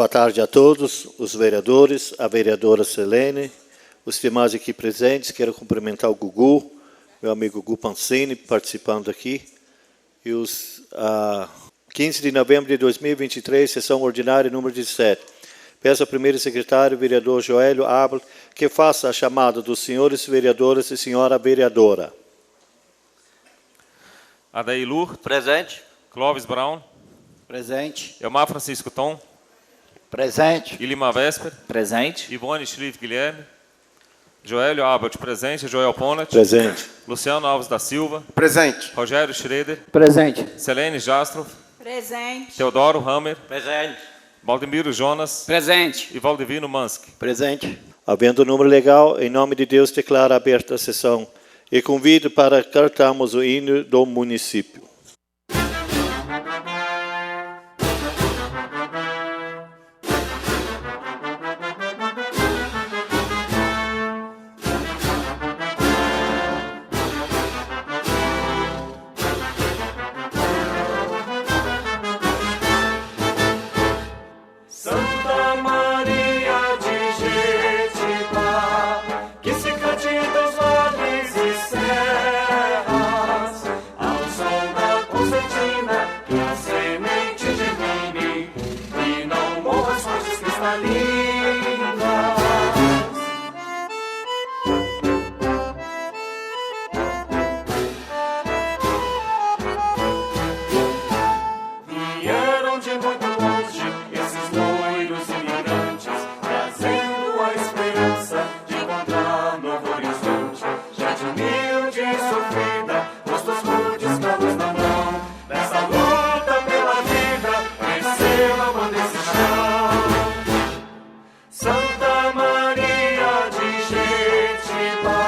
boa tarde a todos, os vereadores, a vereadora Selene, os demais aqui presentes. Quero cumprimentar o Gugu, meu amigo Gugu Pancini, participando aqui. E os 15 de novembro de 2023, sessão ordinária número 17. Peço ao primeiro secretário, vereador Joélio Abel, que faça a chamada dos senhores vereadores e senhora vereadora. Adair Lur. Presente. Clóvis Brown. Presente. Elmar Francisco Tom. Presente. Ilima Vesper. Presente. Ivone Schliff Guilherme. Joélio Abelt, presente. Joel Ponat. Presente. Luciano Alves da Silva. Presente. Rogério Schroeder. Presente. Selene Jastrow. Presente. Teodoro Hammer. Presente. Valdemiro Jonas. Presente. E Valdivino Mansky. Presente. Havendo o número legal, em nome de Deus, declaro aberta a sessão e convido para cantarmos o hino do município. Santa Maria de Jetibá, que se cante dos vales e serras, ao som da concertina, que a semente germine e não morra as fontes cristalinas. Vieram de muito longe esses loiros imigrantes, trazendo a esperança de encontrar novo horizonte. Gente humilde e sofrida, rostos rudes, calos na mão, nessa luta pela vida, recebam desse chão. Santa Maria de Jetibá,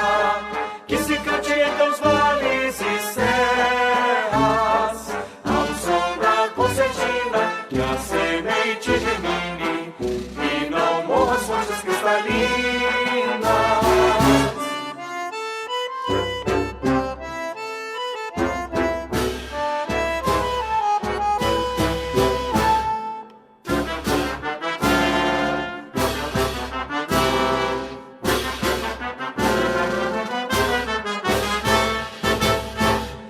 que se cante em teus vales e serras, ao som da concertina, que a semente germine e não morra as fontes cristalinas.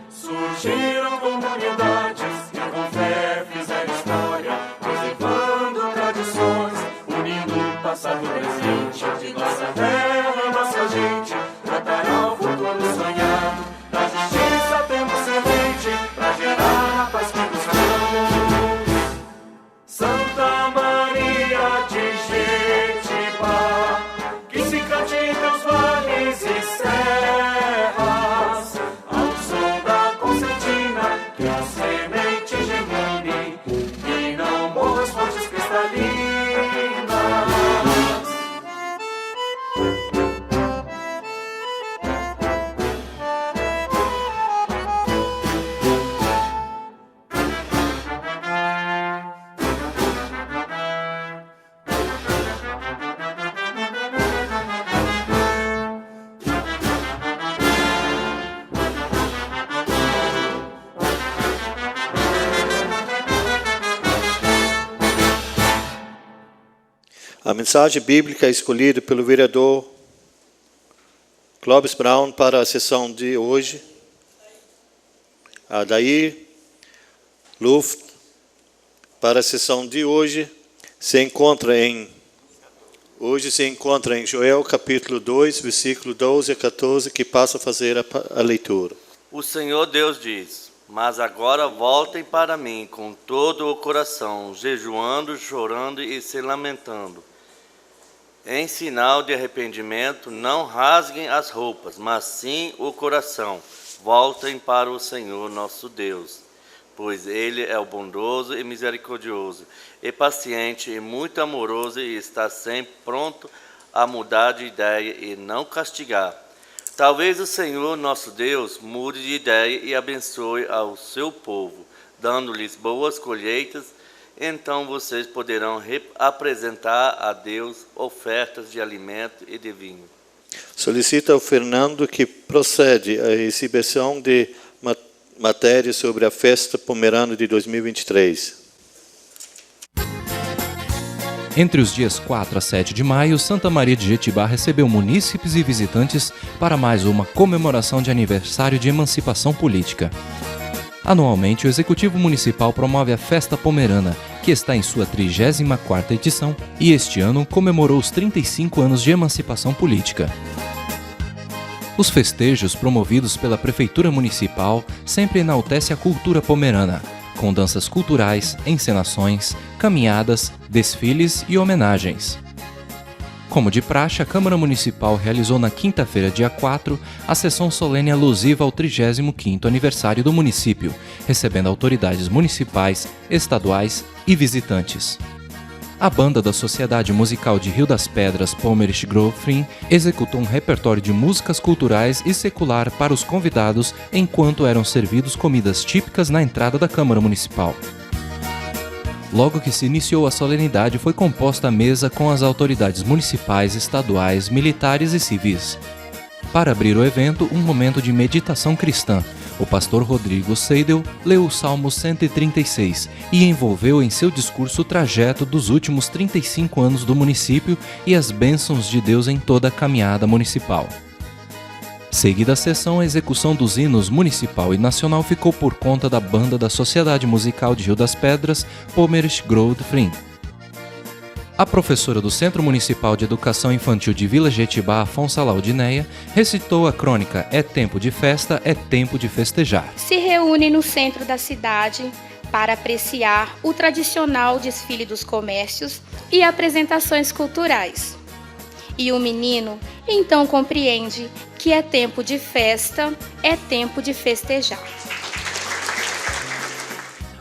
Surgiram comunidades que com fé fizeram história, preservando tradições, unindo o passado e o presente, de nossa terra e nossa gente, tratará o futuro sonhado. Da justiça temos semente, pra gerar a paz que buscamos. Santa Maria de Jetibá, que se cante em teus vales e serras, ao som da concertina, que a semente germine e não morra as fontes cristalinas. A mensagem bíblica escolhida pelo vereador Clóvis Brown para a sessão de hoje, Adair Luft, para a sessão de hoje, se encontra em Joel capítulo 2, versículo 12 a 14, que passa a fazer a leitura. O Senhor Deus diz: mas agora voltem para mim com todo o coração, jejuando, chorando e se lamentando. Em sinal de arrependimento, não rasguem as roupas, mas sim o coração. Voltem para o Senhor nosso Deus, pois Ele é o bondoso e misericordioso, e paciente e muito amoroso, e está sempre pronto a mudar de ideia e não castigar. Talvez o Senhor nosso Deus mude de ideia e abençoe ao seu povo, dando-lhes boas colheitas. Então vocês poderão apresentar a Deus ofertas de alimento e de vinho. Solicita ao Fernando que procede à exibição de matéria sobre a festa pomerana de 2023. Entre os dias 4 a 7 de maio, Santa Maria de Jetibá recebeu munícipes e visitantes para mais uma comemoração de aniversário de emancipação política. Anualmente, o Executivo Municipal promove a Festa Pomerana, que está em sua 34ª edição, e este ano comemorou os 35 anos de emancipação política. Os festejos promovidos pela Prefeitura Municipal sempre enaltecem a cultura pomerana, com danças culturais, encenações, caminhadas, desfiles e homenagens. Como de praxe, a Câmara Municipal realizou na quinta-feira, dia 4, a sessão solene alusiva ao 35º aniversário do município, recebendo autoridades municipais, estaduais e visitantes. A banda da Sociedade Musical de Rio das Pedras, Pomerish Grove, executou um repertório de músicas culturais e secular para os convidados enquanto eram servidos comidas típicas na entrada da Câmara Municipal. Logo que se iniciou a solenidade, foi composta a mesa com as autoridades municipais, estaduais, militares e civis. Para abrir o evento, um momento de meditação cristã. O pastor Rodrigo Seidel leu o Salmo 136 e envolveu em seu discurso o trajeto dos últimos 35 anos do município e as bênçãos de Deus em toda a caminhada municipal. Seguida a sessão, a execução dos hinos municipal e nacional ficou por conta da banda da Sociedade Musical de Rio das Pedras, Pomerish Grove. A professora do Centro Municipal de Educação Infantil de Vila Jetibá, Afonso Laudineia, recitou a crônica "É tempo de festa, é tempo de festejar". Se reúnem no centro da cidade para apreciar o tradicional desfile dos comércios e apresentações culturais. E o menino então compreende que é tempo de festa, é tempo de festejar.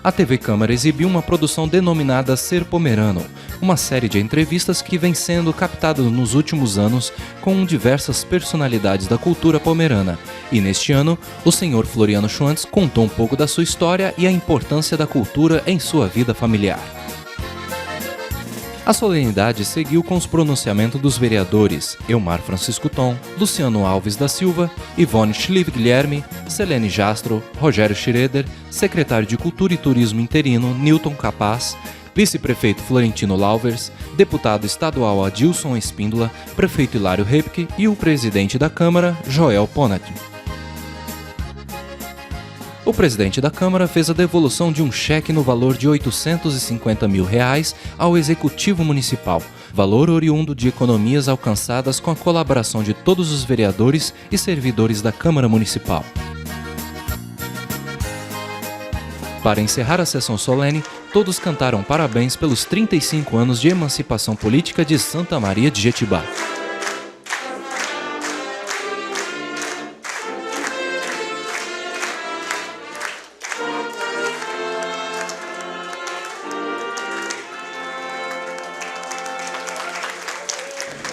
A TV Câmara exibiu uma produção denominada Ser Pomerano, uma série de entrevistas que vem sendo captada nos últimos anos com diversas personalidades da cultura pomerana. E neste ano, o senhor Floriano Schwantz contou um pouco da sua história e a importância da cultura em sua vida familiar. A solenidade seguiu com os pronunciamentos dos vereadores Elmar Francisco Tom, Luciano Alves da Silva, Ivone Schlieve Guilherme, Selene Jastro, Rogério Schroeder, secretário de Cultura e Turismo interino Newton Capaz, vice-prefeito Florentino Lauvers, deputado estadual Adilson Espíndola, prefeito Hilário Repke e o presidente da Câmara, Joel Ponat. O presidente da Câmara fez a devolução de um cheque no valor de R$ 850 mil ao Executivo Municipal, valor oriundo de economias alcançadas com a colaboração de todos os vereadores e servidores da Câmara Municipal. Para encerrar a sessão solene, todos cantaram parabéns pelos 35 anos de emancipação política de Santa Maria de Jetibá.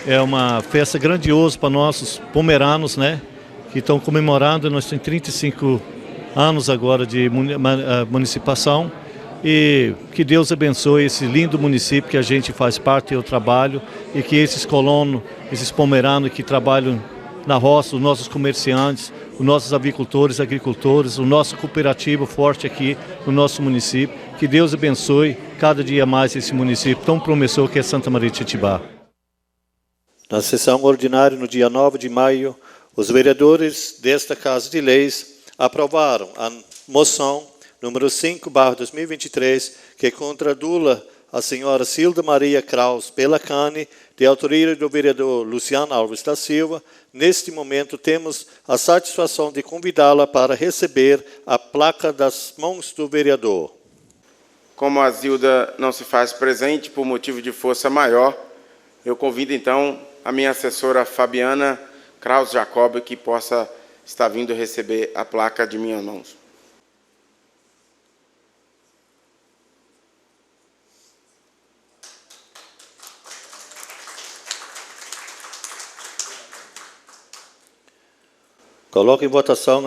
É uma festa grandiosa para nossos pomeranos, né? Que estão comemorando, nós temos 35 anos agora de municipalização. E que Deus abençoe esse lindo município que a gente faz parte do trabalho e que esses colonos, esses pomeranos que trabalham na roça, os nossos comerciantes, os nossos avicultores, agricultores, o nosso cooperativo forte aqui no nosso município, que Deus abençoe cada dia mais esse município tão promissor que é Santa Maria de Jetibá. Na sessão ordinária, no dia 9 de maio, os vereadores desta Casa de Leis aprovaram a moção número 5/2023, que contradula a senhora Cilda Maria Kraus Pelacani, de autoria do vereador Luciano Alves da Silva. Neste momento, temos a satisfação de convidá-la para receber a placa das mãos do vereador. Como a Zilda não se faz presente por motivo de força maior, eu convido então a minha assessora Fabiana Kraus Jacob, que possa estar vindo receber a placa de minhas mãos. Coloco em votação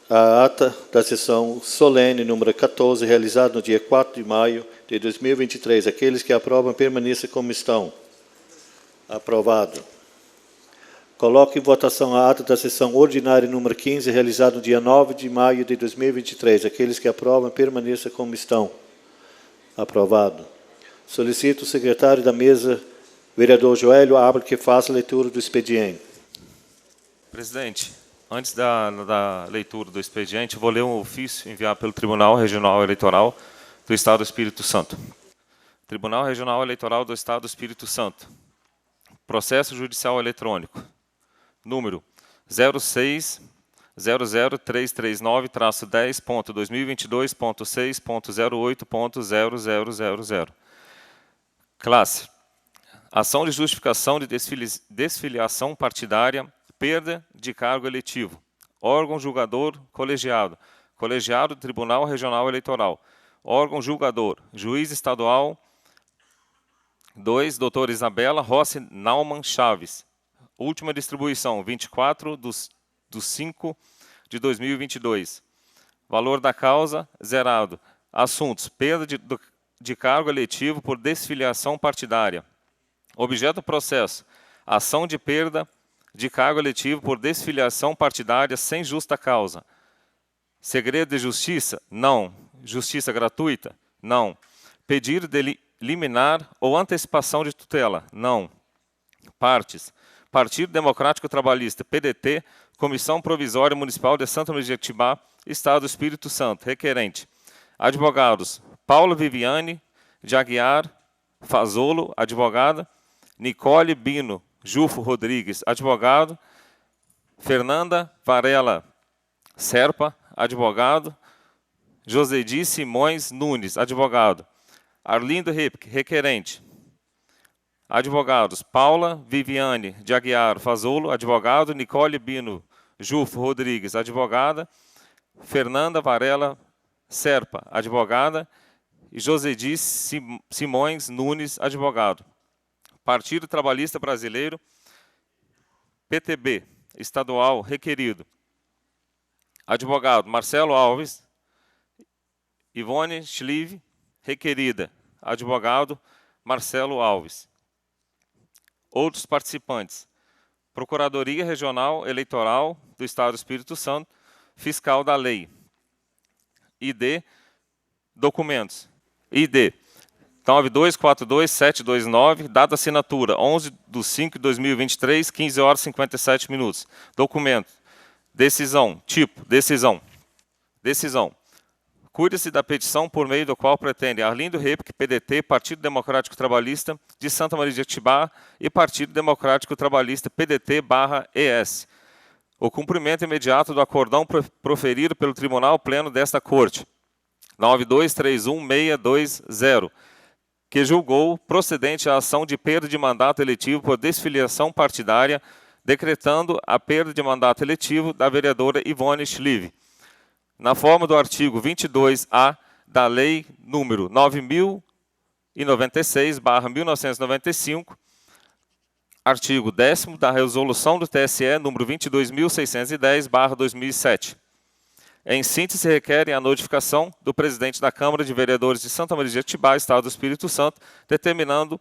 a ata da sessão solene número 14, realizada no dia 4 de maio de 2023. Aqueles que aprovam, permaneçam como estão. Aprovado. Coloco em votação a ata da sessão ordinária número 15, realizada no dia 9 de maio de 2023. Aqueles que aprovam, permaneçam como estão. Aprovado. Solicito o secretário da mesa, vereador Joélio Abra, que faça a leitura do expediente. Presidente, antes da leitura do expediente, vou ler um ofício enviado pelo Tribunal Regional Eleitoral do Estado do Espírito Santo. Tribunal Regional Eleitoral do Estado do Espírito Santo. Processo Judicial Eletrônico. Número 06.00339-10.2022.6.08.0000. Classe: ação de justificação de desfiliação partidária, perda de cargo eletivo. Órgão julgador colegiado. Colegiado do Tribunal Regional Eleitoral. Órgão julgador. Juiz estadual 2, doutora Isabela Rossi Naumann Chaves. Última distribuição, 24/5/2022. Valor da causa, zerado. Assuntos: perda de cargo eletivo por desfiliação partidária. Objeto do processo: ação de perda de cargo eletivo por desfiliação partidária sem justa causa. Segredo de justiça? Não. Justiça gratuita? Não. Pedido de liminar ou antecipação de tutela? Não. Partes: Partido Democrático Trabalhista, PDT, Comissão Provisória Municipal de Santa Maria de Jetibá, Estado do Espírito Santo. Requerente: advogados Paulo Viviane de Aguiar Fazolo, advogada; Nicole Bino Jufo Rodrigues, advogado; Fernanda Varela Serpa, advogado; Josedi Simões Nunes, advogado; Arlindo Ripke, requerente. Advogados Paula Viviane de Aguiar Fazolo, advogado; Nicole Bino Jufo Rodrigues, advogada; Fernanda Varela Serpa, advogada; e Josedi Simões Nunes, advogado. Partido Trabalhista Brasileiro, PTB, estadual, requerido. Advogado Marcelo Alves, Ivone Schlieve, requerida. Advogado Marcelo Alves. Outros participantes: Procuradoria Regional Eleitoral do Estado do Espírito Santo, Fiscal da Lei. ID, documentos. ID 9242729, data assinatura 11/5/2023, 15h57. Documento. Decisão. Tipo: decisão. Decisão: cuida-se da petição por meio do qual pretende Arlindo Ripke, PDT, Partido Democrático Trabalhista de Santa Maria de Jetibá e Partido Democrático Trabalhista, PDT/ES, o cumprimento imediato do acórdão proferido pelo Tribunal Pleno desta Corte, 9231620, que julgou procedente a ação de perda de mandato eletivo por desfiliação partidária, decretando a perda de mandato eletivo da vereadora Ivone Schlieve, na forma do artigo 22A da Lei número 9096/1995, artigo 10º da Resolução do TSE número 22.610/2007. Em síntese, requerem a notificação do presidente da Câmara de Vereadores de Santa Maria de Jetibá, Estado do Espírito Santo, determinando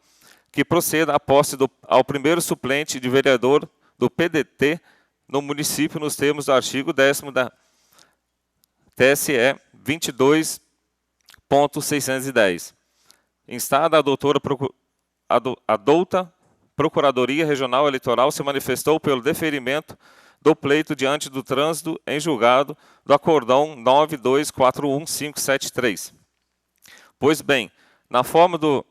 que proceda a posse ao primeiro suplente de vereador do PDT no município, nos termos do artigo 10º da TSE 22.610. Instada a douta Procuradoria Regional Eleitoral se manifestou pelo deferimento do pleito diante do trânsito em julgado do acórdão 9241573. Pois bem, na forma do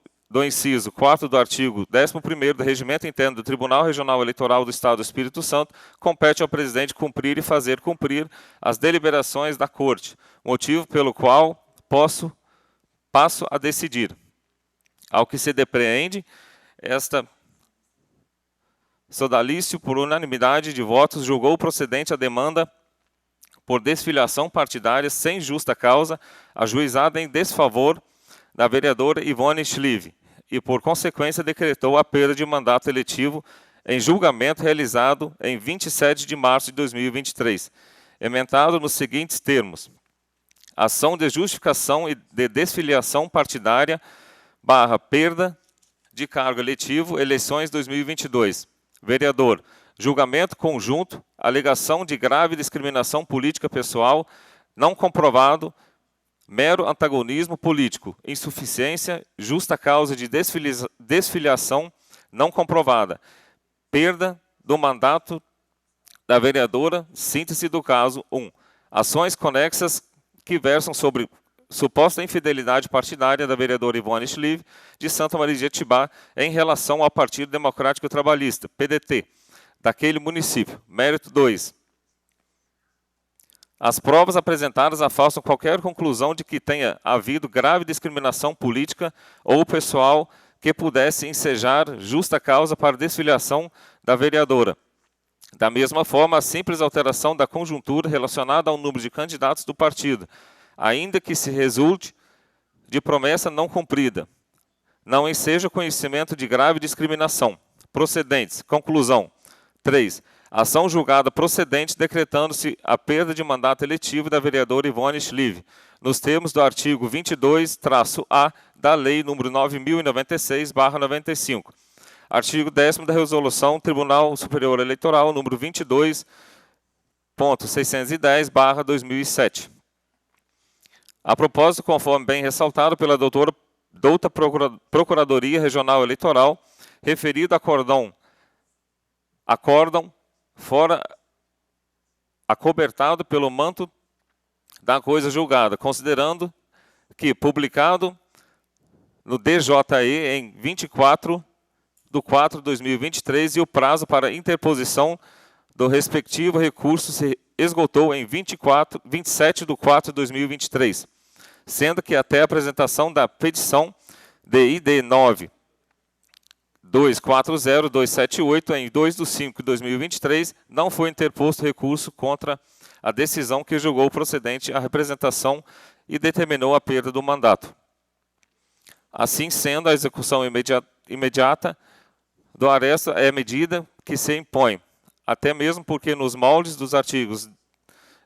inciso 4º do artigo 11º do Regimento Interno do Tribunal Regional Eleitoral do Estado do Espírito Santo, compete ao presidente cumprir e fazer cumprir as deliberações da Corte, motivo pelo qual passo a decidir. Ao que se depreende, esta sodalício, por unanimidade de votos, julgou procedente a demanda por desfiliação partidária sem justa causa, ajuizada em desfavor da vereadora Ivone Schlieve, e, por consequência, decretou a perda de mandato eletivo em julgamento realizado em 27 de março de 2023, emendado nos seguintes termos: ação de justificação e de desfiliação partidária / perda de cargo eletivo, eleições 2022. Vereador: julgamento conjunto, alegação de grave discriminação política pessoal, não comprovado, mero antagonismo político, insuficiência, justa causa de desfiliação não comprovada, perda do mandato da vereadora, síntese do caso 1. Ações conexas que versam sobre suposta infidelidade partidária da vereadora Ivone Schlieve, de Santa Maria de Jetibá, em relação ao Partido Democrático Trabalhista, PDT, daquele município. Mérito 2. As provas apresentadas afastam qualquer conclusão de que tenha havido grave discriminação política ou pessoal que pudesse ensejar justa causa para desfiliação da vereadora. Da mesma forma, a simples alteração da conjuntura relacionada ao número de candidatos do partido, ainda que se resulte de promessa não cumprida, não enseja conhecimento de grave discriminação. Procedentes. Conclusão. 3. Ação julgada procedente decretando-se a perda de mandato eletivo da vereadora Ivone Schlieve, nos termos do artigo 22-A da Lei nº 9.096/95. Artigo 10º da Resolução Tribunal Superior Eleitoral número 22.610/2007. A propósito, conforme bem ressaltado pela douta Procuradoria Regional Eleitoral, referido acórdão fora acobertado pelo manto da coisa julgada, considerando que publicado no DJE em 24/4/2023 e o prazo para interposição do respectivo recurso se esgotou em 27/4/2023, sendo que até a apresentação da petição DID 9240278 em 2/5/2023 não foi interposto recurso contra a decisão que julgou procedente a representação e determinou a perda do mandato. Assim sendo, a execução imediata do aresto é a medida que se impõe, até mesmo porque nos moldes dos artigos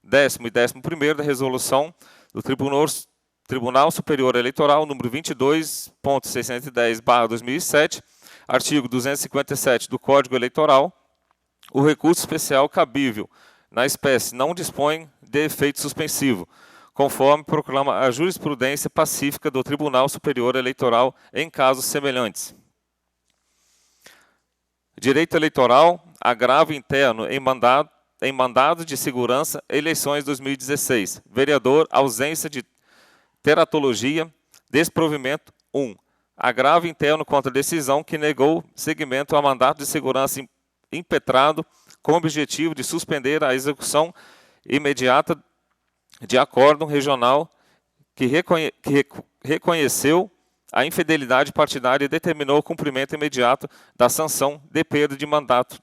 10º e 11º da Resolução do Tribunal Superior Eleitoral, número 22.610/2007, artigo 257 do Código Eleitoral, o recurso especial cabível na espécie não dispõe de efeito suspensivo, conforme proclama a jurisprudência pacífica do Tribunal Superior Eleitoral em casos semelhantes. Direito eleitoral, agravo interno em mandado de segurança, eleições 2016. Vereador, ausência de teratologia, desprovimento 1. Agravo interno contra decisão que negou seguimento a mandato de segurança impetrado com o objetivo de suspender a execução imediata de acórdão regional que reconheceu a infidelidade partidária e determinou o cumprimento imediato da sanção de perda de mandato.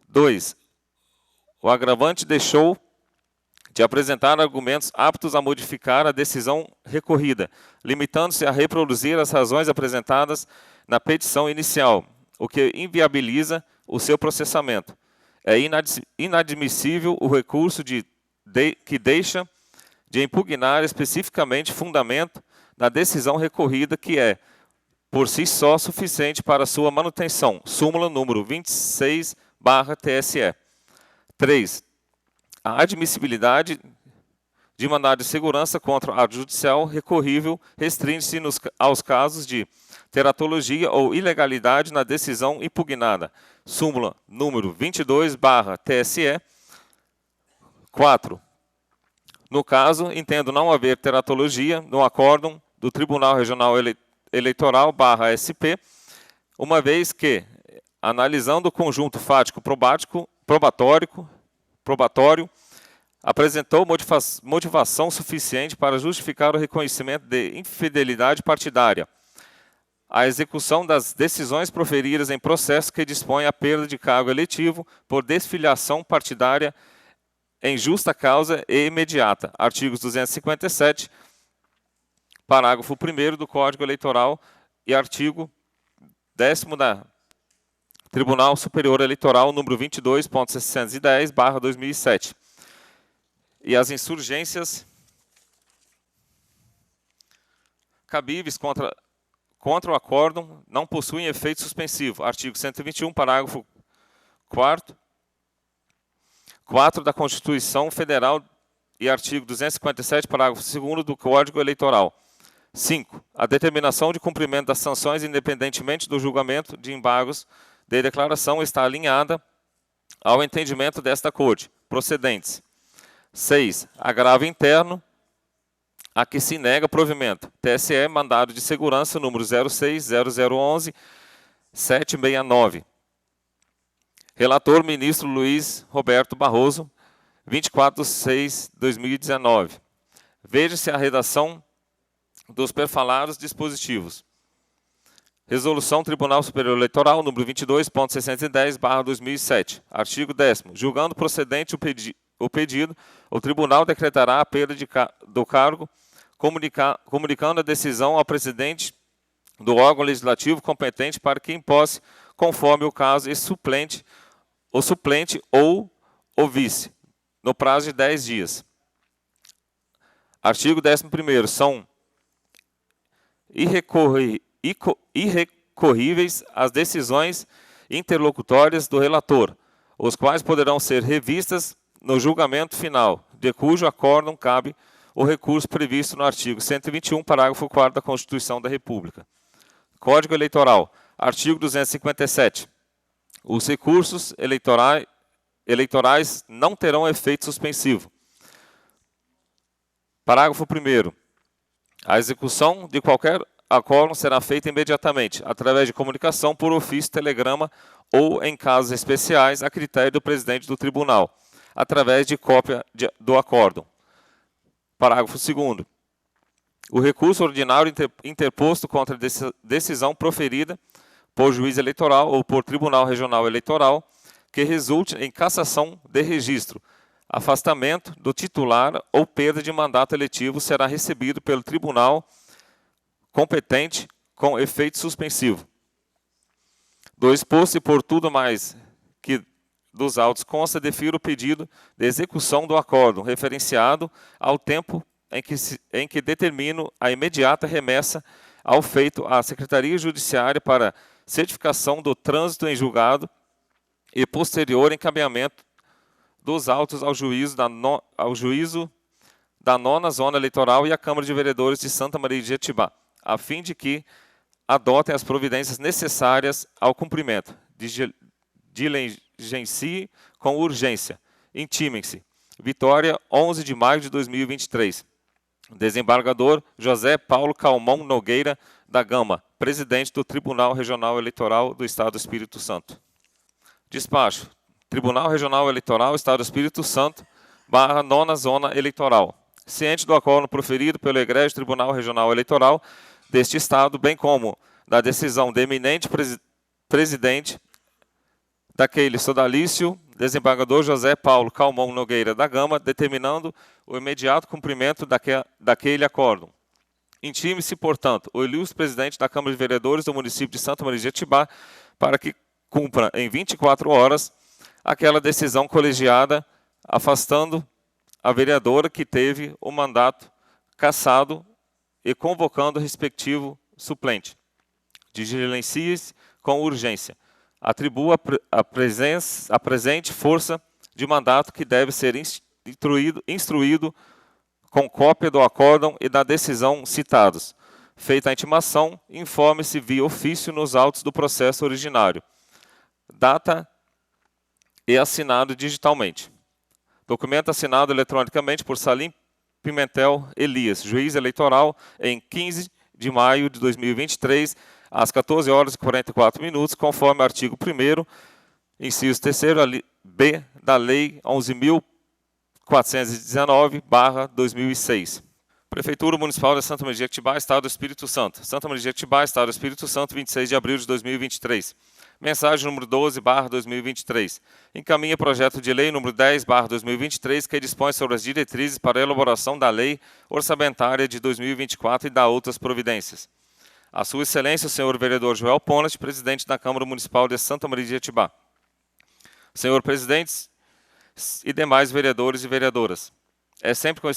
2. O agravante deixou de apresentar argumentos aptos a modificar a decisão recorrida, limitando-se a reproduzir as razões apresentadas na petição inicial, o que inviabiliza o seu processamento. É inadmissível o recurso que deixa de impugnar especificamente fundamento da decisão recorrida, que é, por si só, suficiente para sua manutenção. Súmula número 26/TSE. 3. A admissibilidade de mandado de segurança contra a judicial recorrível restringe-se aos casos de teratologia ou ilegalidade na decisão impugnada. Súmula número 22/TSE. 4. No caso, entendo não haver teratologia no acórdão do Tribunal Regional Eleitoral /SP, uma vez que, analisando o conjunto fático probatório, apresentou motivação suficiente para justificar o reconhecimento de infidelidade partidária, a execução das decisões proferidas em processo que dispõe a perda de cargo eletivo por desfiliação partidária em justa causa e imediata. Artigos 257, parágrafo 1º do Código Eleitoral e artigo 10º da Tribunal Superior Eleitoral, número 22.610/2007. E as insurgências cabíveis contra o acórdão não possuem efeito suspensivo. Artigo 121, parágrafo 4º da Constituição Federal e artigo 257, parágrafo 2º do Código Eleitoral. 5. A determinação de cumprimento das sanções, independentemente do julgamento de embargos de declaração, está alinhada ao entendimento desta Corte. Procedentes. 6. Agravo interno a que se nega provimento. TSE, mandado de segurança número 06-0011-769. Relator, ministro Luiz Roberto Barroso, 24/6/2019. Veja-se a redação dos perfalados dispositivos. Resolução Tribunal Superior Eleitoral, número 22.610/2007. Artigo 10º. Julgando procedente o pedido, o Tribunal decretará a perda do cargo, comunicando a decisão ao presidente do órgão legislativo competente para que imposse, conforme o caso, o suplente ou o vice, no prazo de 10 dias. Artigo 11º. São irrecorríveis as decisões interlocutórias do relator, os quais poderão ser revistas no julgamento final, de cujo acórdão cabe o recurso previsto no artigo 121, parágrafo 4º da Constituição da República. Código Eleitoral. Artigo 257. Os recursos eleitorais não terão efeito suspensivo. Parágrafo 1º. A execução de qualquer acórdão será feita imediatamente, através de comunicação por ofício, telegrama ou, em casos especiais, a critério do presidente do tribunal, através de cópia do acórdão. Parágrafo 2º. O recurso ordinário interposto contra a decisão proferida por juiz eleitoral ou por tribunal regional eleitoral que resulte em cassação de registro, afastamento do titular ou perda de mandato eletivo será recebido pelo tribunal competente com efeito suspensivo. Do exposto e por tudo mais que dos autos consta, defiro o pedido de execução do acórdão, referenciado ao tempo em que determino a imediata remessa ao feito à Secretaria Judiciária para certificação do trânsito em julgado e posterior encaminhamento dos autos ao juízo da 9ª Zona Eleitoral e à Câmara de Vereadores de Santa Maria de Jetibá, a fim de que adotem as providências necessárias ao cumprimento. Diligencie com urgência. Intimem-se. Vitória, 11 de maio de 2023. Desembargador José Paulo Calmon Nogueira da Gama, presidente do Tribunal Regional Eleitoral do Estado do Espírito Santo. Despacho. Tribunal Regional Eleitoral, Estado do Espírito Santo, / 9ª Zona Eleitoral. Ciente do acórdão proferido pelo Egrégio Tribunal Regional Eleitoral deste Estado, bem como da decisão do eminente presidente daquele sodalício, desembargador José Paulo Calmon Nogueira da Gama, determinando o imediato cumprimento daquele acórdão. Intime-se, portanto, o ilustre presidente da Câmara de Vereadores do município de Santa Maria de Jetibá para que cumpra em 24 horas aquela decisão colegiada afastando a vereadora que teve o mandato cassado e convocando o respectivo suplente. Diligencie-se com urgência. Atribua a presente força de mandato que deve ser instruído com cópia do acórdão e da decisão citados. Feita a intimação, informe-se via ofício nos autos do processo originário. Data e assinado digitalmente. Documento assinado eletronicamente por Salim Pimentel Elias, juiz eleitoral, em 15 de maio de 2023, às 14h44, conforme o artigo 1º, inciso 3º, B da Lei 11.419/2006. Prefeitura Municipal de Santa Maria de Jetibá, Estado do Espírito Santo. Santa Maria de Jetibá, Estado do Espírito Santo, 26 de abril de 2023. Mensagem número 12/2023. Encaminha projeto de lei número 10/2023, que dispõe sobre as diretrizes para a elaboração da lei orçamentária de 2024 e da outras providências. A Sua Excelência, o senhor vereador Joel Ponat, presidente da Câmara Municipal de Santa Maria de Jetibá. Senhor presidentes e demais vereadores e vereadoras, é sempre com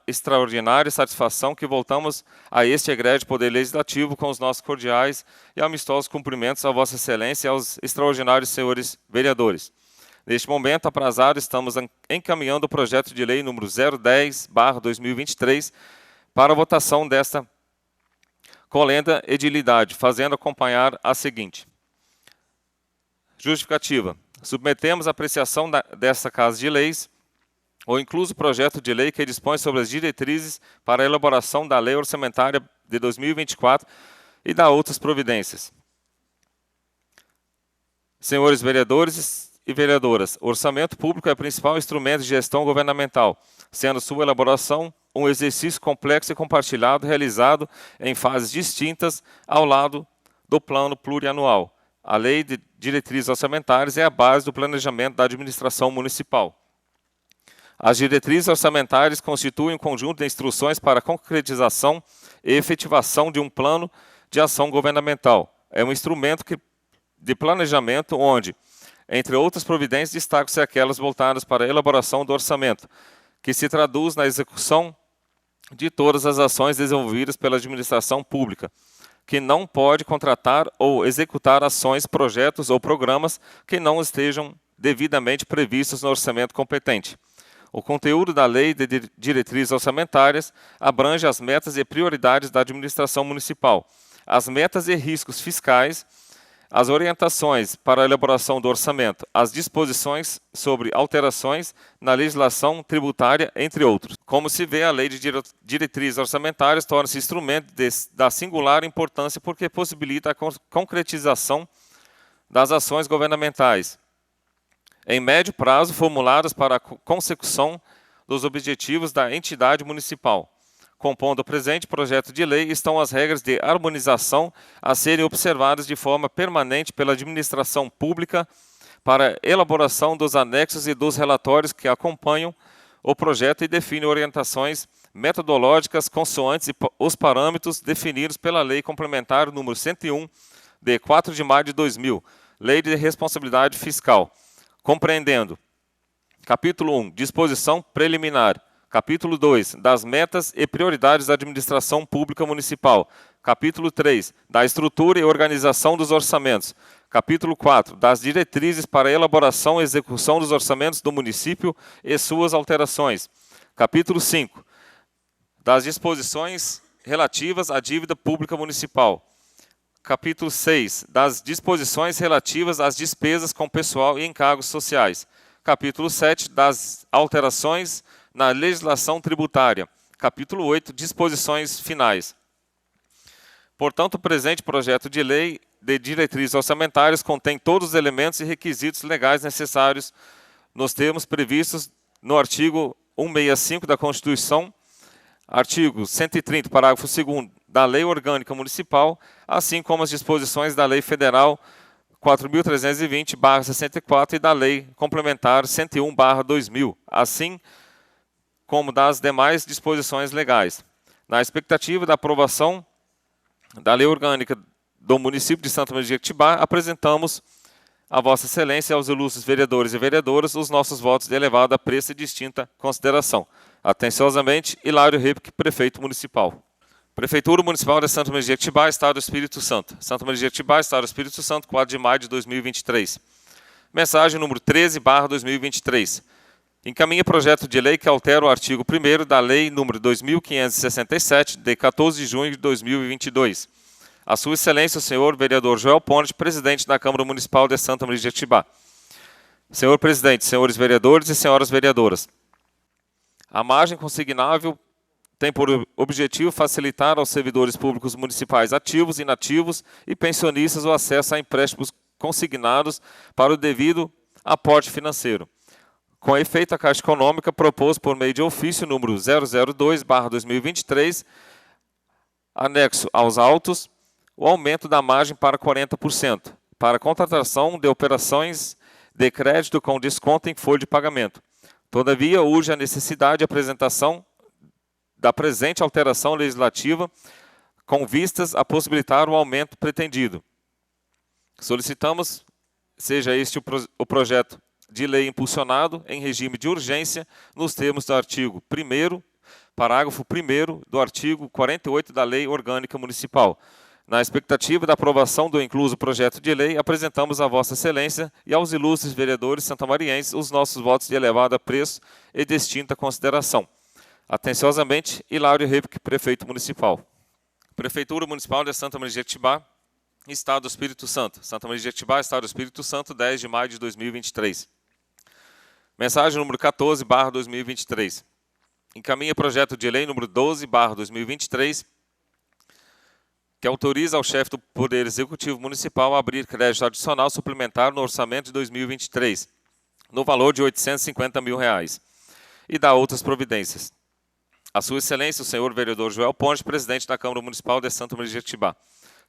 extraordinária satisfação que voltamos a este egrégio Poder Legislativo com os nossos cordiais e amistosos cumprimentos a Vossa Excelência e aos extraordinários senhores vereadores. Neste momento, aprazado, estamos encaminhando o projeto de lei número 010/2023 para a votação desta colenda edilidade, fazendo acompanhar a seguinte. Justificativa. Submetemos à apreciação desta Casa de Leis o incluso projeto de lei que dispõe sobre as diretrizes para a elaboração da Lei Orçamentária de 2024 e da outras providências. Senhores vereadores e vereadoras, o orçamento público é o principal instrumento de gestão governamental, sendo sua elaboração um exercício complexo e compartilhado realizado em fases distintas ao lado do plano plurianual. A Lei de Diretrizes Orçamentárias é a base do planejamento da administração municipal. As diretrizes orçamentárias constituem um conjunto de instruções para a concretização e efetivação de um plano de ação governamental. É um instrumento de planejamento onde, entre outras providências, destacam-se aquelas voltadas para a elaboração do orçamento, que se traduz na execução de todas as ações desenvolvidas pela administração pública, que não pode contratar ou executar ações, projetos ou programas que não estejam devidamente previstos no orçamento competente. O conteúdo da Lei de Diretrizes Orçamentárias abrange as metas e prioridades da administração municipal, as metas e riscos fiscais, as orientações para a elaboração do orçamento, as disposições sobre alterações na legislação tributária, entre outros. Como se vê, a Lei de Diretrizes Orçamentárias torna-se instrumento da singular importância porque possibilita a concretização das ações governamentais, em médio prazo, formuladas para a consecução dos objetivos da entidade municipal. Compondo o presente projeto de lei estão as regras de harmonização a serem observadas de forma permanente pela administração pública para elaboração dos anexos e dos relatórios que acompanham o projeto e definem orientações metodológicas consoantes os parâmetros definidos pela Lei Complementar número 101, de 4 de maio de 2000, Lei de Responsabilidade Fiscal, compreendendo capítulo 1, disposição preliminar, capítulo 2, das metas e prioridades da administração pública municipal, capítulo 3, da estrutura e organização dos orçamentos, capítulo 4, das diretrizes para a elaboração e execução dos orçamentos do município e suas alterações, capítulo 5, das disposições relativas à dívida pública municipal, capítulo 6, das disposições relativas às despesas com pessoal e encargos sociais. Capítulo 7, das alterações na legislação tributária. Capítulo 8, disposições finais. Portanto, o presente projeto de lei de diretrizes orçamentárias contém todos os elementos e requisitos legais necessários nos termos previstos no artigo 165 da Constituição, artigo 130, parágrafo 2º da Lei Orgânica Municipal, assim como as disposições da Lei Federal 4.320/64 e da Lei Complementar 101/2000, assim como das demais disposições legais. Na expectativa da aprovação da Lei Orgânica do município de Santa Maria de Jequitibá, apresentamos a Vossa Excelência e aos ilustres vereadores e vereadoras os nossos votos de elevado apreço e distinta consideração. Atenciosamente, Hilário Repic, Prefeito Municipal. Prefeitura Municipal de Santa Maria de Jequitibá, Estado do Espírito Santo. Santa Maria de Jequitibá, Estado do Espírito Santo, 4 de maio de 2023. Mensagem número 13/2023. Encaminha projeto de lei que altera o artigo 1º da Lei número 2567, de 14 de junho de 2022. A Sua Excelência, o senhor vereador Joel Ponte, presidente da Câmara Municipal de Santa Maria de Jequitibá. Senhor presidente, senhores vereadores e senhoras vereadoras, a margem consignável tem por objetivo facilitar aos servidores públicos municipais ativos, inativos e pensionistas o acesso a empréstimos consignados para o devido aporte financeiro. Com efeito, a Caixa Econômica propôs, por meio de ofício número 002/2023, anexo aos autos, o aumento da margem para 40%, para a contratação de operações de crédito com desconto em folha de pagamento. Todavia, urge a necessidade de apresentação da presente alteração legislativa com vistas a possibilitar o aumento pretendido. Solicitamos seja este o projeto de lei impulsionado em regime de urgência nos termos do artigo 1º, parágrafo 1º do artigo 48 da Lei Orgânica Municipal, Na expectativa da aprovação do incluso projeto de lei, apresentamos a Vossa Excelência e aos ilustres vereadores santamarienses os nossos votos de elevado apreço e distinta consideração. Atenciosamente, Hilário Repke, Prefeito Municipal. Prefeitura Municipal de Santa Maria de Jequitibá, Estado do Espírito Santo. Santa Maria de Jequitibá, Estado do Espírito Santo, 10 de maio de 2023. Mensagem número 14/2023. Encaminha projeto de lei número 12/2023, que autoriza ao chefe do Poder Executivo Municipal a abrir crédito adicional suplementar no orçamento de 2023, no valor de R$ 850 mil, e dá outras providências. A Sua Excelência, o senhor vereador Joel Ponte, presidente da Câmara Municipal de Santa Maria de Jequitibá.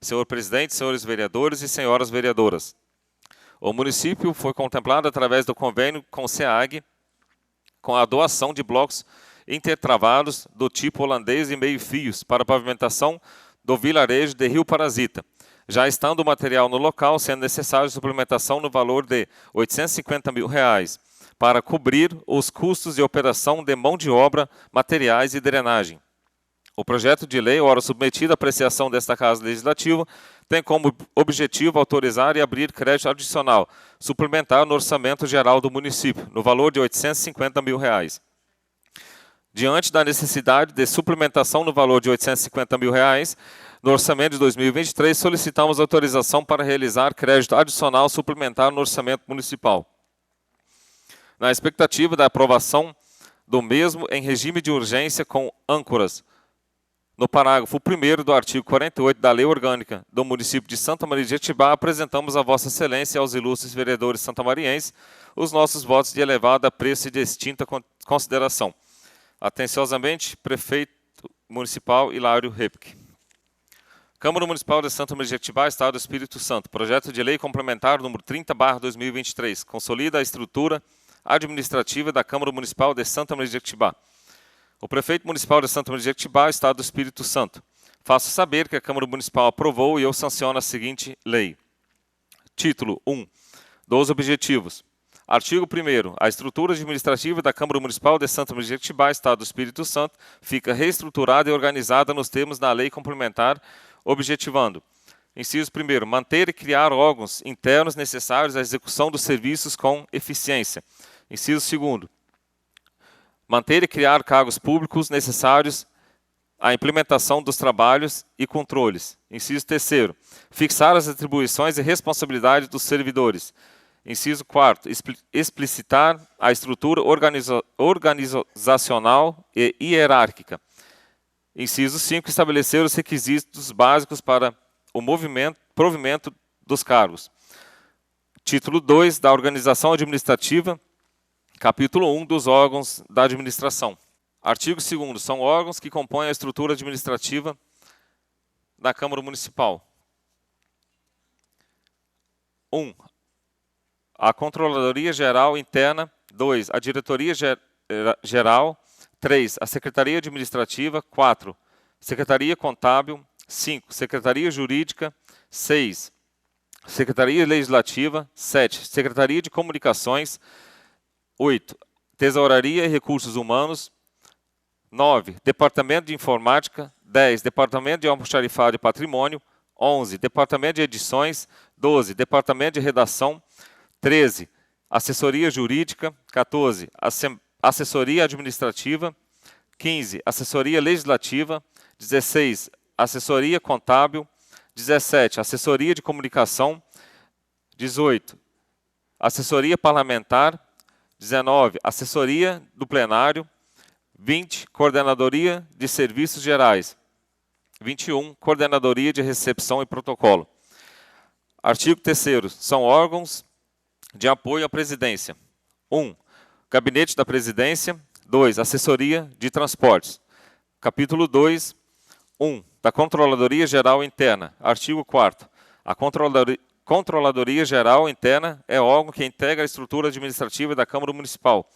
Senhor presidente, senhores vereadores e senhoras vereadoras. O município foi contemplado através do convênio com o SEAG, com a doação de blocos intertravados do tipo holandês e meio-fios para pavimentação do vilarejo de Rio Parasita, já estando o material no local, sendo necessário suplementação no valor de R$ 850 mil para cobrir os custos de operação de mão de obra, materiais e drenagem. O projeto de lei, ora submetido à apreciação desta Casa Legislativa, tem como objetivo autorizar e abrir crédito adicional suplementar no orçamento geral do município, no valor de R$ 850 mil. Diante da necessidade de suplementação no valor de R$ 850 mil no orçamento de 2023, solicitamos autorização para realizar crédito adicional suplementar no orçamento municipal. Na expectativa da aprovação do mesmo em regime de urgência com âncoras, no parágrafo 1º do artigo 48 da Lei Orgânica do município de Santa Maria de Jequitibá, apresentamos a Vossa Excelência e aos ilustres vereadores santamarienses os nossos votos de elevado apreço e distinta consideração. Atenciosamente, Prefeito Municipal Hilário Repke. Câmara Municipal de Santa Maria de Jequitibá, Estado do Espírito Santo. Projeto de Lei Complementar número 30/2023. Consolida a estrutura administrativa da Câmara Municipal de Santa Maria de Jequitibá. O Prefeito Municipal de Santa Maria de Jequitibá, Estado do Espírito Santo. Faço saber que a Câmara Municipal aprovou e eu sanciono a seguinte lei. Título 1. Dos objetivos. Artigo 1º. A estrutura administrativa da Câmara Municipal de Santa Maria de Jequitibá, Estado do Espírito Santo, fica reestruturada e organizada nos termos da lei complementar, objetivando. Inciso 1º. Manter e criar órgãos internos necessários à execução dos serviços com eficiência. Inciso 2º. Manter e criar cargos públicos necessários à implementação dos trabalhos e controles. Inciso 3º. Fixar as atribuições e responsabilidades dos servidores. Inciso 4º, explicitar a estrutura organizacional e hierárquica. Inciso 5º, estabelecer os requisitos básicos para o provimento dos cargos. Título 2 da Organização Administrativa, capítulo 1 dos órgãos da administração. Artigo 2º, são órgãos que compõem a estrutura administrativa da Câmara Municipal. 1. A Controladoria Geral Interna. 2. A Diretoria Geral. 3. A Secretaria Administrativa. 4. Secretaria Contábil. 5. Secretaria Jurídica. 6. Secretaria Legislativa. 7. Secretaria de Comunicações. 8. Tesouraria e Recursos Humanos. 9. Departamento de Informática. 10. Departamento de Almoxarifado e Patrimônio. 11. Departamento de Edições. 12. Departamento de Redação. 13. Assessoria Jurídica. 14. Assessoria Administrativa. 15. Assessoria Legislativa. 16. Assessoria Contábil. 17. Assessoria de Comunicação. 18. Assessoria Parlamentar. 19. Assessoria do Plenário. 20. Coordenadoria de Serviços Gerais. 21. Coordenadoria de Recepção e Protocolo. Artigo 3º. São órgãos de apoio à Presidência. 1. Gabinete da Presidência. 2. Assessoria de Transportes. Capítulo 2. 1. Da Controladoria Geral Interna. Artigo 4º. A Controladoria Geral Interna é órgão que integra a estrutura administrativa da Câmara Municipal,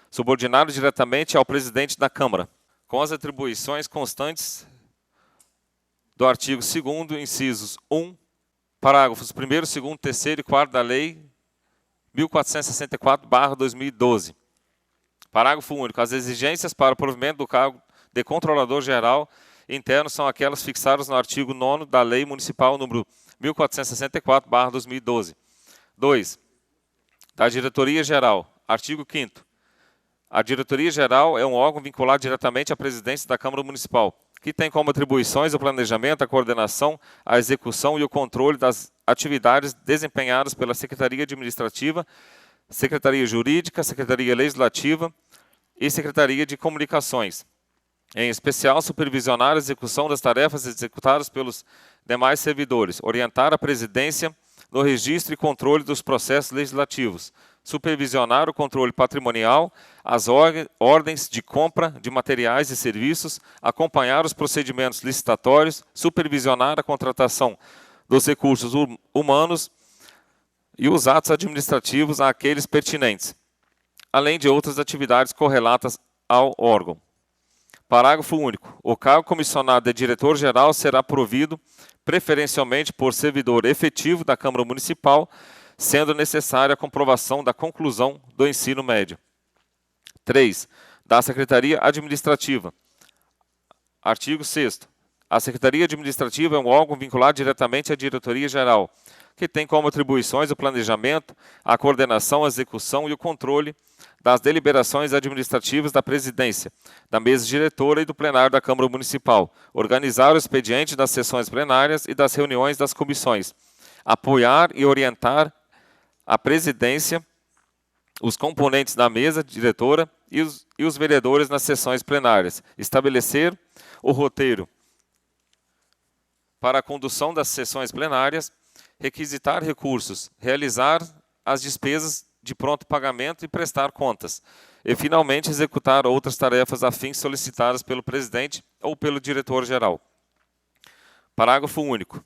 subordinado diretamente ao presidente da Câmara, com as atribuições constantes do artigo 2º, incisos 1, parágrafos 1º, 2º, 3º e 4º da Lei 1464/2012. Parágrafo único. As exigências para o provimento do cargo de Controlador Geral internos são aquelas fixadas no artigo 9º da Lei Municipal número 1464/2012. 2. Da Diretoria-Geral. Artigo 5º. A Diretoria-Geral é um órgão vinculado diretamente à presidência da Câmara Municipal, que tem como atribuições o planejamento, a coordenação, a execução e o controle das atividades desempenhadas pela Secretaria Administrativa, Secretaria Jurídica, Secretaria Legislativa e Secretaria de Comunicações. Em especial, supervisionar a execução das tarefas executadas pelos demais servidores, orientar a presidência no registro e controle dos processos legislativos, supervisionar o controle patrimonial, as ordens de compra de materiais e serviços, acompanhar os procedimentos licitatórios, supervisionar a contratação dos recursos humanos e os atos administrativos àqueles pertinentes, além de outras atividades correlatas ao órgão. Parágrafo único. O cargo comissionado de diretor-geral será provido preferencialmente por servidor efetivo da Câmara Municipal, sendo necessária a comprovação da conclusão do ensino médio. 3. Da Secretaria Administrativa. Artigo 6º. A Secretaria Administrativa é um órgão vinculado diretamente à Diretoria-Geral, que tem como atribuições o planejamento, a coordenação, a execução e o controle das deliberações administrativas da Presidência, da Mesa Diretora e do Plenário da Câmara Municipal, organizar o expediente das sessões plenárias e das reuniões das comissões, apoiar e orientar a Presidência, os componentes da Mesa Diretora e os vereadores nas sessões plenárias, estabelecer o roteiro para a condução das sessões plenárias, requisitar recursos, realizar as despesas de pronto pagamento e prestar contas, e finalmente executar outras tarefas afins solicitadas pelo presidente ou pelo diretor-geral. Parágrafo único.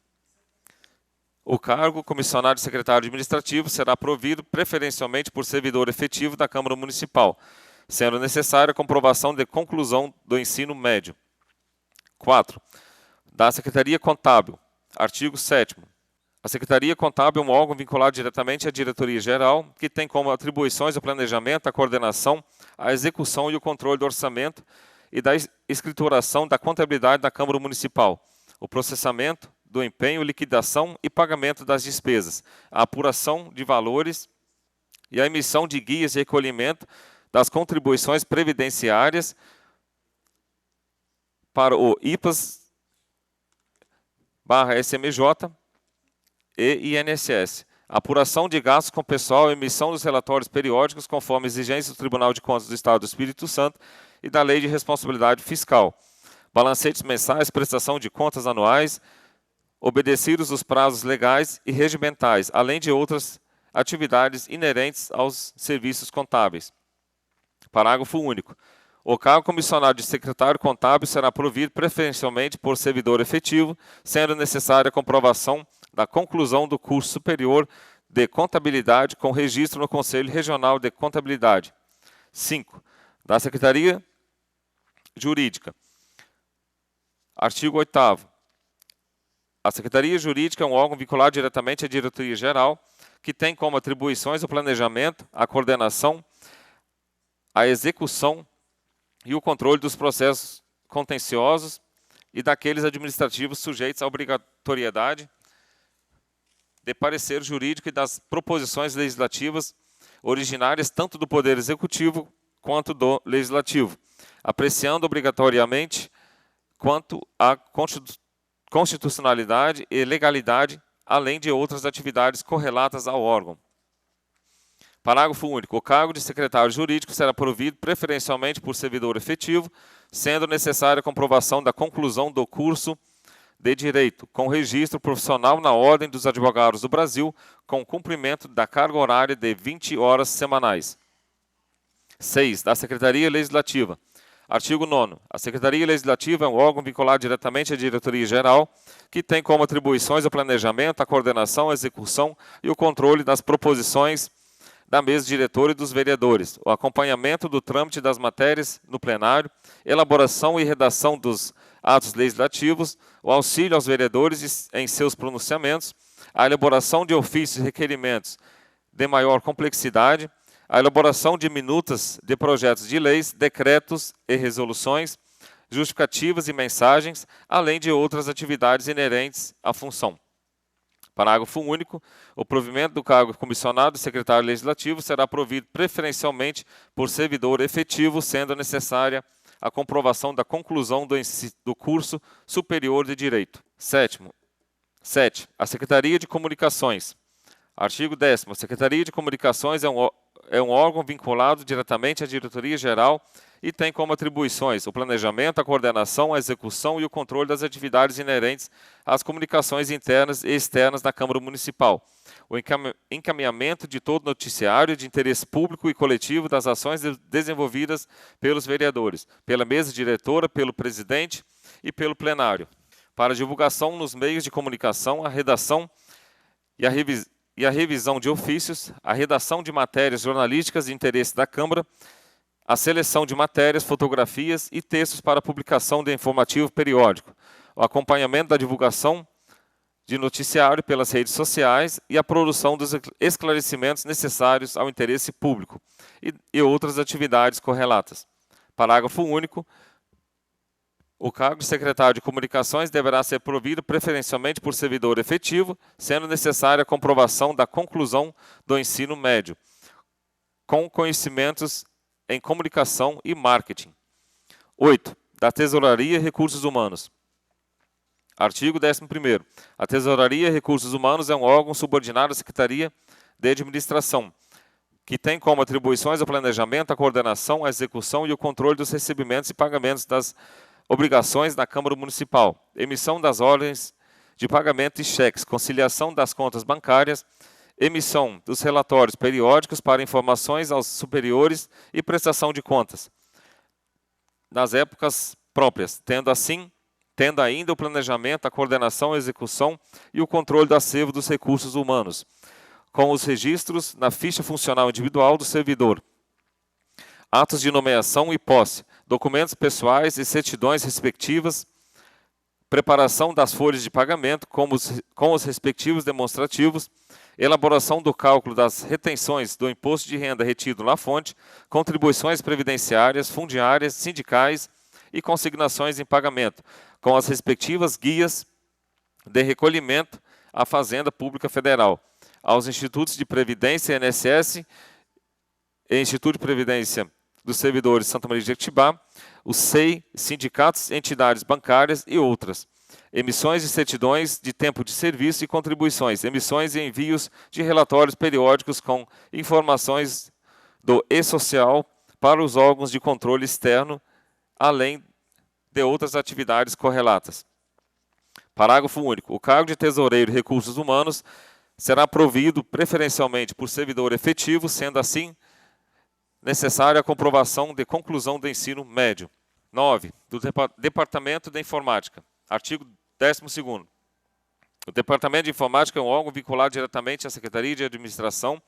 O cargo comissionado de secretário administrativo será provido preferencialmente por servidor efetivo da Câmara Municipal, sendo necessária a comprovação de conclusão do ensino médio. 4. Da Secretaria Contábil. Artigo 7º. A Secretaria Contábil é um órgão vinculado diretamente à Diretoria-Geral, que tem como atribuições o planejamento, a coordenação, a execução e o controle do orçamento e da escrituração da contabilidade da Câmara Municipal, o processamento do empenho, liquidação e pagamento das despesas, a apuração de valores e a emissão de guias de recolhimento das contribuições previdenciárias para o IPAS/SMJ e INSS, apuração de gastos com pessoal, emissão dos relatórios periódicos conforme exigências do Tribunal de Contas do Estado do Espírito Santo e da Lei de Responsabilidade Fiscal, balancetes mensais, prestação de contas anuais, obedecidos os prazos legais e regimentais, além de outras atividades inerentes aos serviços contábeis. Parágrafo único. O cargo comissionado de secretário contábil será provido preferencialmente por servidor efetivo, sendo necessária a comprovação da conclusão do curso superior de contabilidade com registro no Conselho Regional de Contabilidade. 5. Da Secretaria Jurídica. Artigo 8º. A Secretaria Jurídica é um órgão vinculado diretamente à Diretoria-Geral, que tem como atribuições o planejamento, a coordenação, a execução e o controle dos processos contenciosos e daqueles administrativos sujeitos à obrigatoriedade de parecer jurídico e das proposições legislativas originárias tanto do Poder Executivo quanto do Legislativo, apreciando obrigatoriamente quanto à constitucionalidade e legalidade, além de outras atividades correlatas ao órgão. Parágrafo único. O cargo de secretário jurídico será provido preferencialmente por servidor efetivo, sendo necessária a comprovação da conclusão do curso de Direito, com registro profissional na Ordem dos Advogados do Brasil, com cumprimento da carga horária de 20 horas semanais. 6. Da Secretaria Legislativa. Artigo 9º. A Secretaria Legislativa é um órgão vinculado diretamente à Diretoria-Geral, que tem como atribuições o planejamento, a coordenação, a execução e o controle das proposições da mesa diretora e dos vereadores, o acompanhamento do trâmite das matérias no plenário, elaboração e redação dos atos legislativos, o auxílio aos vereadores em seus pronunciamentos, a elaboração de ofícios e requerimentos de maior complexidade, a elaboração de minutas de projetos de leis, decretos e resoluções, justificativas e mensagens, além de outras atividades inerentes à função. Parágrafo único. O provimento do cargo comissionado e secretário legislativo será provido preferencialmente por servidor efetivo, sendo necessária a comprovação da conclusão do curso superior de Direito. 7. A Secretaria de Comunicações. Artigo 10º. A Secretaria de Comunicações é um órgão vinculado diretamente à Diretoria-Geral e tem como atribuições o planejamento, a coordenação, a execução e o controle das atividades inerentes às comunicações internas e externas da Câmara Municipal, o encaminhamento de todo noticiário de interesse público e coletivo das ações desenvolvidas pelos vereadores, pela mesa diretora, pelo presidente e pelo plenário, para divulgação nos meios de comunicação, a redação e a revisão de ofícios, a redação de matérias jornalísticas de interesse da Câmara, a seleção de matérias, fotografias e textos para publicação de informativo periódico, o acompanhamento da divulgação de noticiário pelas redes sociais e a produção dos esclarecimentos necessários ao interesse público e outras atividades correlatas. Parágrafo único. O cargo de secretário de Comunicações deverá ser provido preferencialmente por servidor efetivo, sendo necessária a comprovação da conclusão do ensino médio, com conhecimentos em comunicação e marketing. 8. Da Tesouraria e Recursos Humanos. Artigo 11º. A Tesouraria e Recursos Humanos é um órgão subordinado à Secretaria de Administração, que tem como atribuições o planejamento, a coordenação, a execução e o controle dos recebimentos e pagamentos das obrigações da Câmara Municipal, emissão das ordens de pagamento e cheques, conciliação das contas bancárias, emissão dos relatórios periódicos para informações aos superiores e prestação de contas, nas épocas próprias, tendo ainda o planejamento, a coordenação, a execução e o controle do acervo dos recursos humanos, com os registros na ficha funcional individual do servidor, atos de nomeação e posse, documentos pessoais e certidões respectivas, preparação das folhas de pagamento com os respectivos demonstrativos, elaboração do cálculo das retenções do imposto de renda retido na fonte, contribuições previdenciárias, fundiárias, sindicais e consignações em pagamento, com as respectivas guias de recolhimento à Fazenda Pública Federal, aos institutos de previdência INSS e Instituto de Previdência dos Servidores Santa Maria de Jequitibá, o SEI, sindicatos, entidades bancárias e outras. Emissões de certidões de tempo de serviço e contribuições, emissões e envios de relatórios periódicos com informações do E-Social para os órgãos de controle externo, além de outras atividades correlatas. Parágrafo único. O cargo de tesoureiro e recursos humanos será provido preferencialmente por servidor efetivo, sendo assim necessária a comprovação de conclusão do ensino médio. 9. Do Departamento de Informática. Artigo 12º. O Departamento de Informática é um órgão vinculado diretamente à Secretaria de Administração,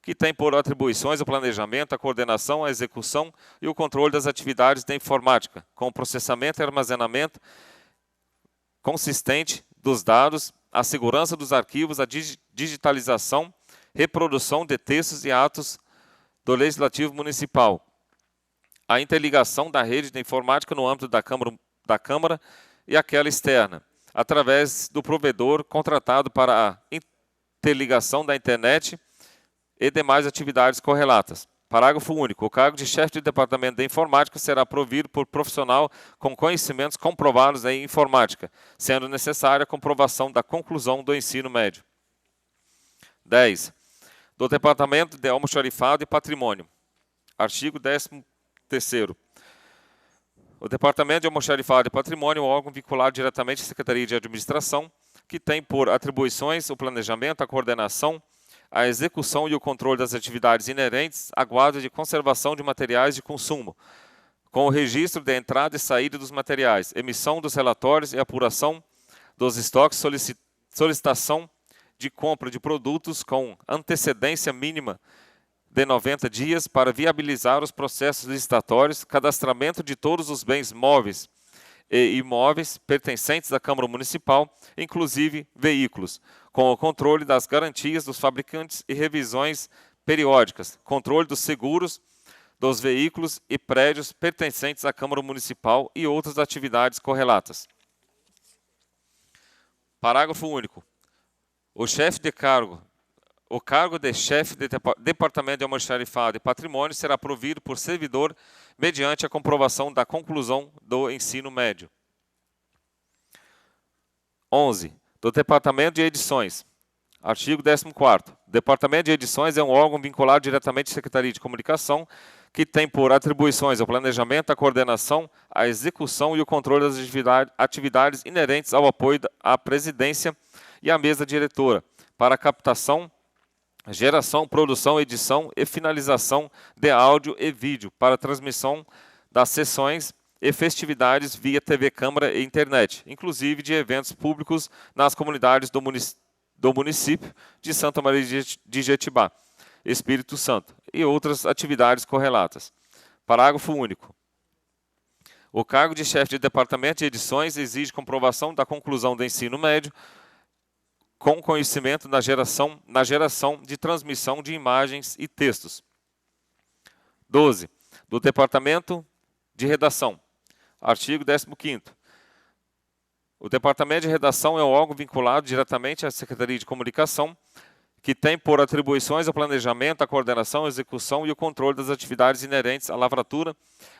que tem por atribuições o planejamento, a coordenação, a execução e o controle das atividades da informática, com o processamento e armazenamento consistente dos dados, a segurança dos arquivos, a digitalização, reprodução de textos e atos do Legislativo Municipal, a interligação da rede de informática no âmbito da Câmara e aquela externa, através do provedor contratado para a interligação da internet e demais atividades correlatas. Parágrafo único. O cargo de chefe de departamento de informática será provido por profissional com conhecimentos comprovados em informática, sendo necessária a comprovação da conclusão do ensino médio. 10. Do Departamento de Almoxarifado e Patrimônio. Artigo 13º. O Departamento de Almoxarifado e Patrimônio é um órgão vinculado diretamente à Secretaria de Administração, que tem por atribuições o planejamento, a coordenação, a execução e o controle das atividades inerentes à guarda de conservação de materiais de consumo, com o registro de entrada e saída dos materiais, emissão dos relatórios e apuração dos estoques, solicitação de compra de produtos com antecedência mínima de 90 dias para viabilizar os processos licitatórios, cadastramento de todos os bens móveis e imóveis pertencentes à Câmara Municipal, inclusive veículos, com o controle das garantias dos fabricantes e revisões periódicas, controle dos seguros dos veículos e prédios pertencentes à Câmara Municipal e outras atividades correlatas. Parágrafo único. O cargo de chefe de Departamento de Almoxarifado e Patrimônio será provido por servidor mediante a comprovação da conclusão do ensino médio. 11. Do Departamento de Edições. Artigo 14º. O Departamento de Edições é um órgão vinculado diretamente à Secretaria de Comunicação, que tem por atribuições o planejamento, a coordenação, a execução e o controle das atividades inerentes ao apoio à presidência e à mesa diretora, para a captação, geração, produção, edição e finalização de áudio e vídeo, para transmissão das sessões e festividades via TV Câmara e internet, inclusive de eventos públicos nas comunidades do município de Santa Maria de Jetibá, Espírito Santo, e outras atividades correlatas. Parágrafo único. O cargo de chefe de Departamento de Edições exige comprovação da conclusão do ensino médio, com conhecimento na geração de transmissão de imagens e textos. 12. Do Departamento de Redação. Artigo 15º. O Departamento de Redação é um órgão vinculado diretamente à Secretaria de Comunicação, que tem por atribuições o planejamento, a coordenação, a execução e o controle das atividades inerentes à lavratura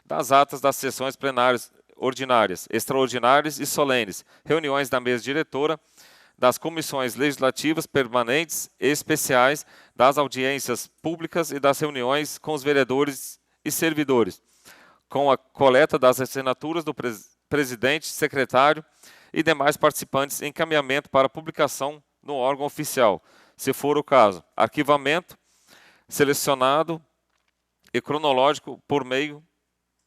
das atas das sessões plenárias ordinárias, extraordinárias e solenes, reuniões da mesa diretora, das comissões legislativas permanentes e especiais, das audiências públicas e das reuniões com os vereadores e servidores, com a coleta das assinaturas do presidente, secretário e demais participantes em encaminhamento para publicação no órgão oficial, se for o caso, arquivamento selecionado e cronológico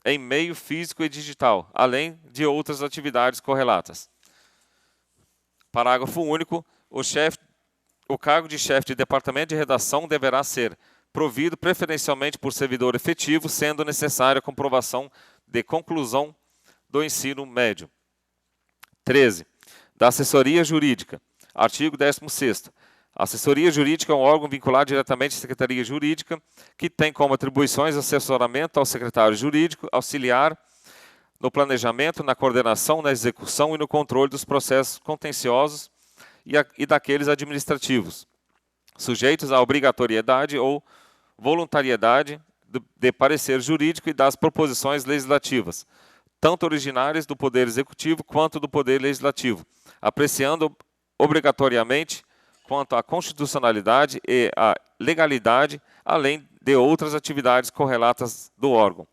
em meio físico e digital, além de outras atividades correlatas. Parágrafo único. O cargo de chefe de Departamento de Redação deverá ser provido preferencialmente por servidor efetivo, sendo necessária a comprovação de conclusão do ensino médio. 13. Da Assessoria Jurídica. Artigo 16º. A assessoria jurídica é um órgão vinculado diretamente à Secretaria Jurídica, que tem como atribuições assessoramento ao secretário jurídico, auxiliar no planejamento, na coordenação, na execução e no controle dos processos contenciosos e daqueles administrativos, sujeitos à obrigatoriedade ou voluntariedade de parecer jurídico e das proposições legislativas, tanto originárias do Poder Executivo quanto do Poder Legislativo, apreciando obrigatoriamente quanto à constitucionalidade e à legalidade, além de outras atividades correlatas do órgão.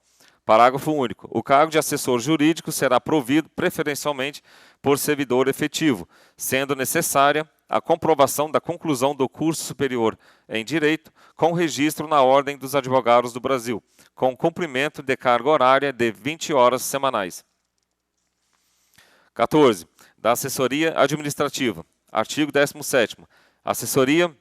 Parágrafo único. O cargo de assessor jurídico será provido preferencialmente por servidor efetivo, sendo necessária a comprovação da conclusão do curso superior em Direito, com registro na Ordem dos Advogados do Brasil, com cumprimento de carga horária de 20 horas semanais. 14. Da Assessoria Administrativa. Artigo 17º. A Assessoria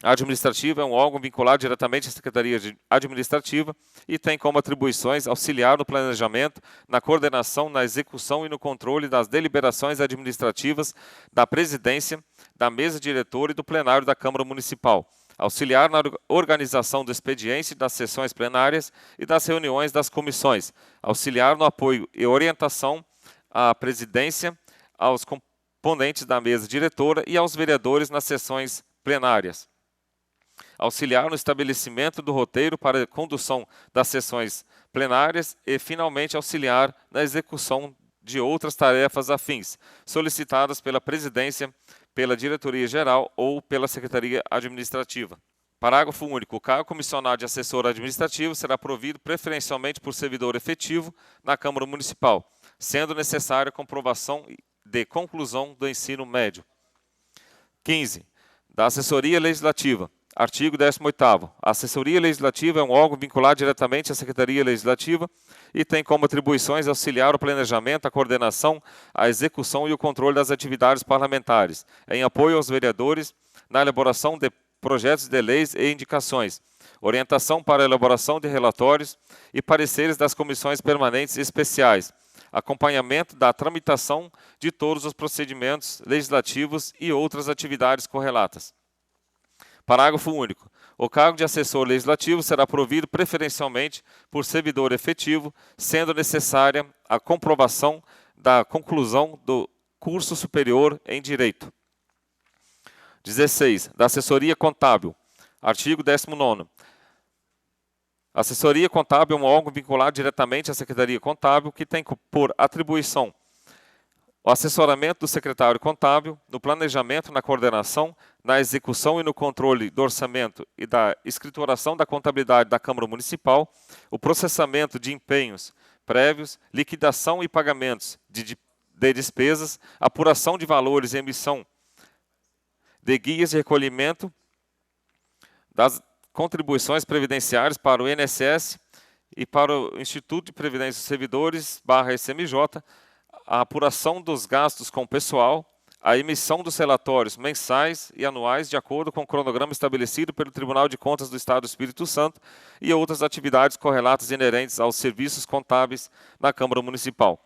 Administrativa é um órgão vinculado diretamente à Secretaria Administrativa e tem como atribuições auxiliar no planejamento, na coordenação, na execução e no controle das deliberações administrativas da presidência, da mesa diretora e do plenário da Câmara Municipal, auxiliar na organização do expediente das sessões plenárias e das reuniões das comissões, auxiliar no apoio e orientação à presidência, aos componentes da mesa diretora e aos vereadores nas sessões plenárias. Auxiliar no estabelecimento do roteiro para a condução das sessões plenárias e, finalmente, auxiliar na execução de outras tarefas afins, solicitadas pela presidência, pela diretoria-geral ou pela secretaria administrativa. Parágrafo único. O cargo comissionado de assessor administrativo será provido preferencialmente por servidor efetivo na Câmara Municipal, sendo necessária a comprovação de conclusão do ensino médio. 15. Da Assessoria Legislativa. Artigo 18º. A Assessoria Legislativa é um órgão vinculado diretamente à Secretaria Legislativa e tem como atribuições auxiliar o planejamento, a coordenação, a execução e o controle das atividades parlamentares, em apoio aos vereadores, na elaboração de projetos de leis e indicações, orientação para a elaboração de relatórios e pareceres das comissões permanentes e especiais, acompanhamento da tramitação de todos os procedimentos legislativos e outras atividades correlatas. Parágrafo único. O cargo de assessor legislativo será provido preferencialmente por servidor efetivo, sendo necessária a comprovação da conclusão do curso superior em Direito. 16. Da assessoria contábil. Artigo 19º. A assessoria contábil é um órgão vinculado diretamente à Secretaria Contábil, que tem por atribuição o assessoramento do secretário contábil no planejamento, na coordenação, na execução e no controle do orçamento e da escrituração da contabilidade da Câmara Municipal, o processamento de empenhos prévios, liquidação e pagamentos de despesas, apuração de valores e emissão de guias de recolhimento das contribuições previdenciárias para o INSS e para o Instituto de Previdência dos Servidores, /SMJ, a apuração dos gastos com pessoal, a emissão dos relatórios mensais e anuais de acordo com o cronograma estabelecido pelo Tribunal de Contas do Estado do Espírito Santo e outras atividades correlatas inerentes aos serviços contábeis na Câmara Municipal.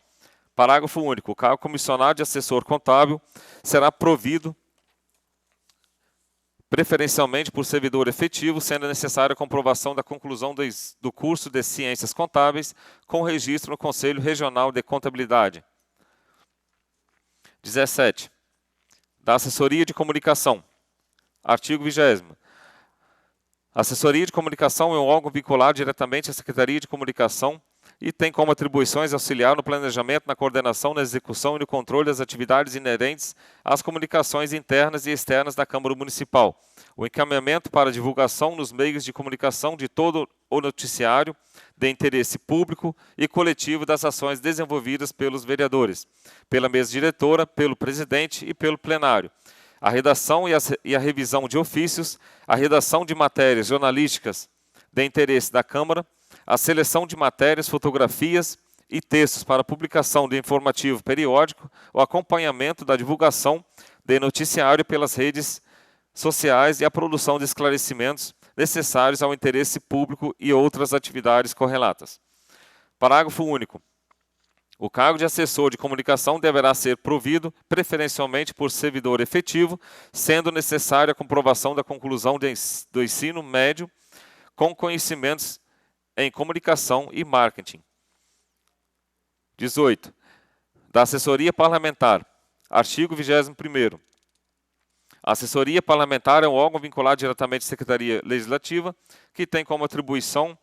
Parágrafo único. O cargo comissionado de assessor contábil será provido preferencialmente por servidor efetivo, sendo necessária a comprovação da conclusão do curso de Ciências Contábeis com registro no Conselho Regional de Contabilidade. 17. Da assessoria de comunicação. Artigo 20º. A assessoria de comunicação é um órgão vinculado diretamente à Secretaria de Comunicação e tem como atribuições auxiliar no planejamento, na coordenação, na execução e no controle das atividades inerentes às comunicações internas e externas da Câmara Municipal, o encaminhamento para divulgação nos meios de comunicação de todo o noticiário de interesse público e coletivo das ações desenvolvidas pelos vereadores, pela mesa diretora, pelo presidente e pelo plenário, a redação e a revisão de ofícios, a redação de matérias jornalísticas de interesse da Câmara, a seleção de matérias, fotografias e textos para publicação de informativo periódico, o acompanhamento da divulgação de noticiário pelas redes sociais e a produção de esclarecimentos necessários ao interesse público e outras atividades correlatas. Parágrafo único. O cargo de assessor de comunicação deverá ser provido preferencialmente por servidor efetivo, sendo necessária a comprovação da conclusão do ensino médio com conhecimentos em comunicação e marketing. 18. Da assessoria parlamentar. Artigo 21º. A assessoria parlamentar é um órgão vinculado diretamente à Secretaria Legislativa, que tem como atribuição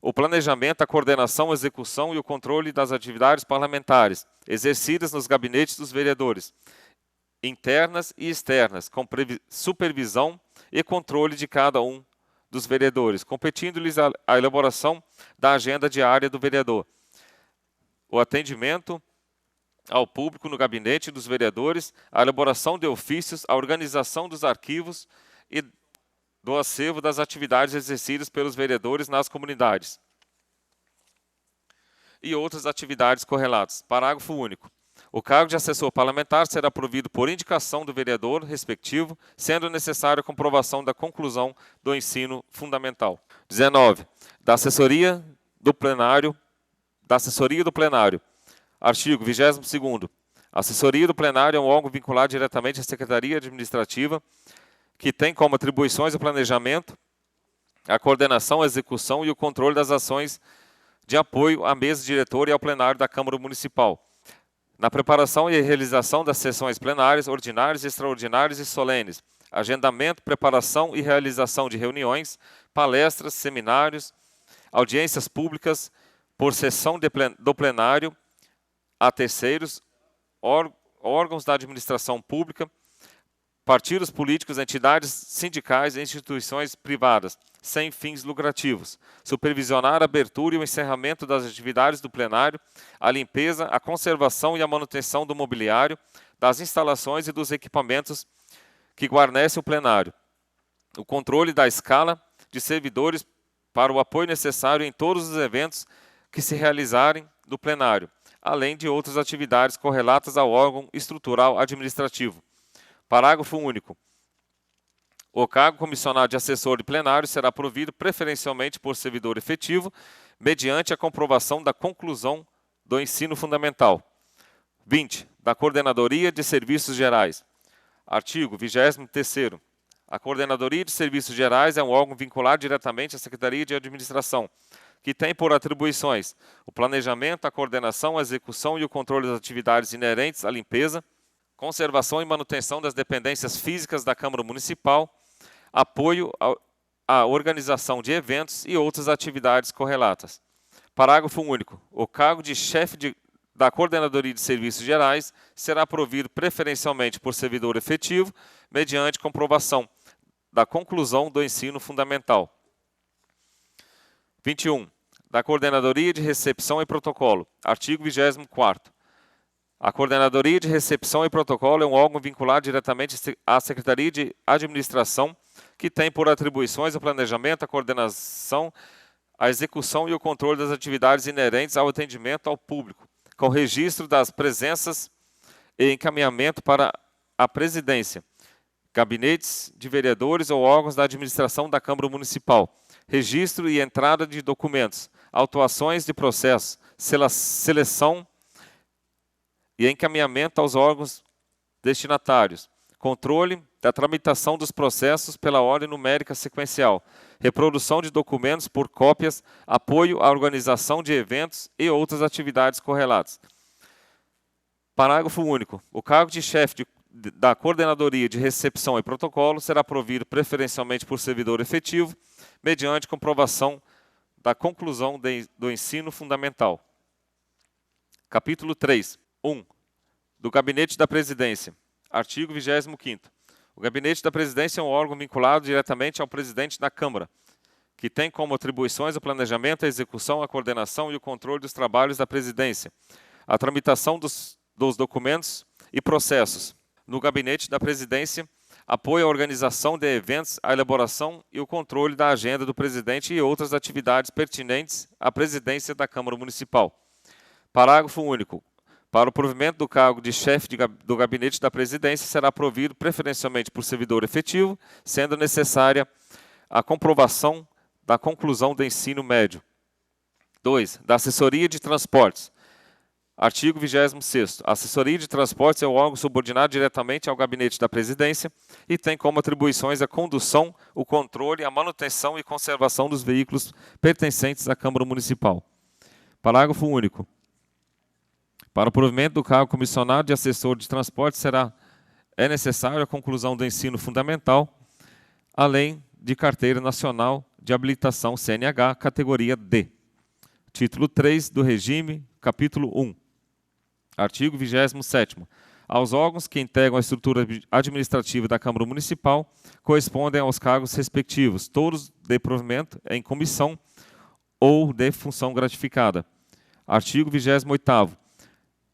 o planejamento, a coordenação, a execução e o controle das atividades parlamentares, exercidas nos gabinetes dos vereadores, internas e externas, com supervisão e controle de cada um dos vereadores, competindo-lhes a elaboração da agenda diária do vereador, o atendimento ao público no gabinete dos vereadores, a elaboração de ofícios, a organização dos arquivos e do acervo das atividades exercidas pelos vereadores nas comunidades e outras atividades correlatas. Parágrafo único. O cargo de assessor parlamentar será provido por indicação do vereador respectivo, sendo necessária a comprovação da conclusão do ensino fundamental. 19. Da assessoria do plenário. Artigo 22º. A assessoria do plenário é um órgão vinculado diretamente à Secretaria Administrativa, que tem como atribuições o planejamento, a coordenação, a execução e o controle das ações de apoio à mesa diretora e ao plenário da Câmara Municipal, na preparação e realização das sessões plenárias, ordinárias, extraordinárias e solenes, agendamento, preparação e realização de reuniões, palestras, seminários, audiências públicas por sessão do plenário a terceiros, órgãos da administração pública, partidos políticos, entidades sindicais e instituições privadas, sem fins lucrativos. Supervisionar a abertura e o encerramento das atividades do plenário, a limpeza, a conservação e a manutenção do mobiliário, das instalações e dos equipamentos que guarnecem o plenário. O controle da escala de servidores para o apoio necessário em todos os eventos que se realizarem do plenário, além de outras atividades correlatas ao órgão estrutural administrativo. Parágrafo único. O cargo comissionado de assessor de plenário será provido preferencialmente por servidor efetivo, mediante a comprovação da conclusão do ensino fundamental. 20. Da Coordenadoria de Serviços Gerais. Artigo 23º. A Coordenadoria de Serviços Gerais é um órgão vinculado diretamente à Secretaria de Administração, que tem por atribuições o planejamento, a coordenação, a execução e o controle das atividades inerentes à limpeza, conservação e manutenção das dependências físicas da Câmara Municipal, apoio à organização de eventos e outras atividades correlatas. Parágrafo único. O cargo de chefe da Coordenadoria de Serviços Gerais será provido preferencialmente por servidor efetivo, mediante comprovação da conclusão do ensino fundamental. 21. Da Coordenadoria de Recepção e Protocolo. Artigo 24º. A Coordenadoria de Recepção e Protocolo é um órgão vinculado diretamente à Secretaria de Administração, que tem por atribuições o planejamento, a coordenação, a execução e o controle das atividades inerentes ao atendimento ao público, com registro das presenças e encaminhamento para a presidência, gabinetes de vereadores ou órgãos da administração da Câmara Municipal, registro e entrada de documentos, autuações de processos, seleção e encaminhamento aos órgãos destinatários, controle da tramitação dos processos pela ordem numérica sequencial, reprodução de documentos por cópias, apoio à organização de eventos e outras atividades correlatas. Parágrafo único. O cargo de chefe da Coordenadoria de Recepção e Protocolo será provido preferencialmente por servidor efetivo, mediante comprovação da conclusão do ensino fundamental. Capítulo 3. 1. Do Gabinete da Presidência. Artigo 25º. O Gabinete da Presidência é um órgão vinculado diretamente ao presidente da Câmara, que tem como atribuições o planejamento, a execução, a coordenação e o controle dos trabalhos da presidência, a tramitação dos documentos e processos. No Gabinete da Presidência, apoia a organização de eventos, a elaboração e o controle da agenda do presidente e outras atividades pertinentes à presidência da Câmara Municipal. Parágrafo único. Para o provimento do cargo de chefe do Gabinete da Presidência, será provido preferencialmente por servidor efetivo, sendo necessária a comprovação da conclusão do ensino médio. 2. Da Assessoria de Transportes. Artigo 26º. A Assessoria de Transportes é o órgão subordinado diretamente ao Gabinete da Presidência e tem como atribuições a condução, o controle, a manutenção e conservação dos veículos pertencentes à Câmara Municipal. Parágrafo único. Para o provimento do cargo comissionado de assessor de transporte é necessário a conclusão do ensino fundamental, além de carteira nacional de habilitação CNH, categoria D. Título 3 do regime, capítulo 1. Artigo 27º. Aos órgãos que integram a estrutura administrativa da Câmara Municipal correspondem aos cargos respectivos, todos de provimento em comissão ou de função gratificada. Artigo 28º.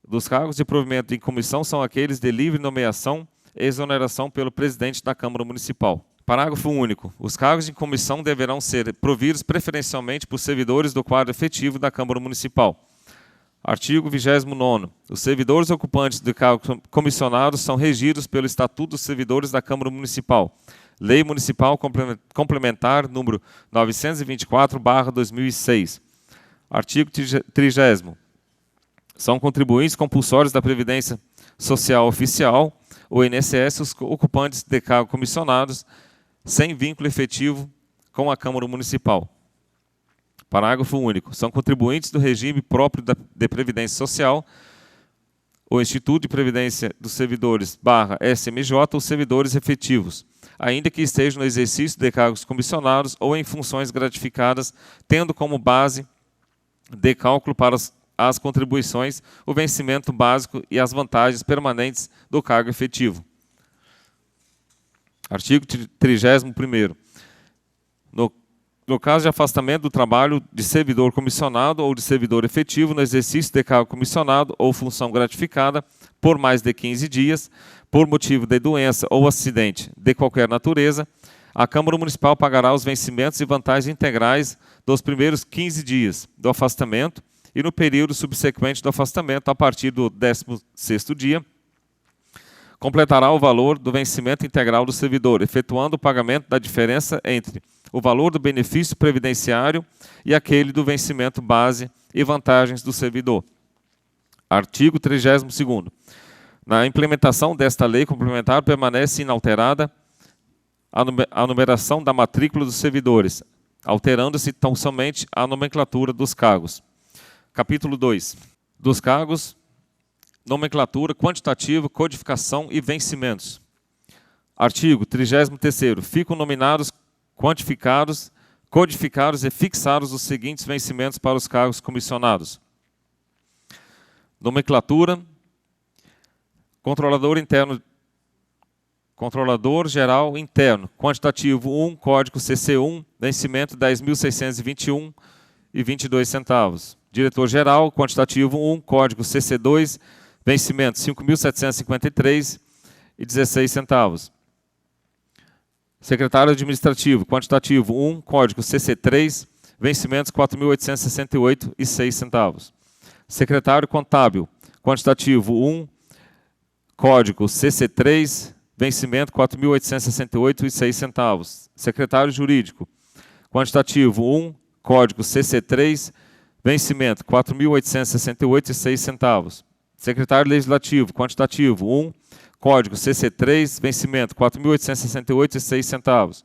Dos cargos de provimento em comissão são aqueles de livre nomeação e exoneração pelo presidente da Câmara Municipal. Parágrafo único. Os cargos de comissão deverão ser providos preferencialmente por servidores do quadro efetivo da Câmara Municipal. Artigo 29º. Os servidores ocupantes de cargos comissionados são regidos pelo Estatuto dos Servidores da Câmara Municipal. Lei Municipal Complementar número 924/2006. Artigo 30º. São contribuintes compulsórios da Previdência Social Oficial, o INSS, os ocupantes de cargos comissionados, sem vínculo efetivo com a Câmara Municipal. Parágrafo único. São contribuintes do regime próprio de Previdência Social, o Instituto de Previdência dos Servidores /SMJ, os servidores efetivos, ainda que estejam no exercício de cargos comissionados ou em funções gratificadas, tendo como base de cálculo para as contribuições, o vencimento básico e as vantagens permanentes do cargo efetivo. Artigo 31º. No caso de afastamento do trabalho de servidor comissionado ou de servidor efetivo no exercício de cargo comissionado ou função gratificada por mais de 15 dias, por motivo de doença ou acidente de qualquer natureza, a Câmara Municipal pagará os vencimentos e vantagens integrais dos primeiros 15 dias do afastamento e no período subsequente do afastamento, a partir do 16º dia, completará o valor do vencimento integral do servidor, efetuando o pagamento da diferença entre o valor do benefício previdenciário e aquele do vencimento base e vantagens do servidor. Artigo 32º. Na implementação desta lei complementar permanece inalterada a numeração da matrícula dos servidores, alterando-se tão somente a nomenclatura dos cargos. Capítulo 2. Dos cargos, nomenclatura, quantitativo, codificação e vencimentos. Artigo 33º. Ficam nominados, quantificados, codificados e fixados os seguintes vencimentos para os cargos comissionados. Nomenclatura, Controlador Geral Interno, quantitativo 1, código CC1, vencimento 10.621,22 centavos. Diretor Geral, quantitativo 1, código CC2, vencimento 5.753,16 centavos. Secretário Administrativo, quantitativo 1, código CC3, vencimentos 4.868,06 centavos. Secretário Contábil, quantitativo 1, código CC3, vencimento 4.868,06 centavos. Secretário Jurídico, quantitativo 1, código CC3, vencimento 4.868,06 centavos. Secretário Legislativo, quantitativo 1, código CC3, vencimento 4.868,06 centavos.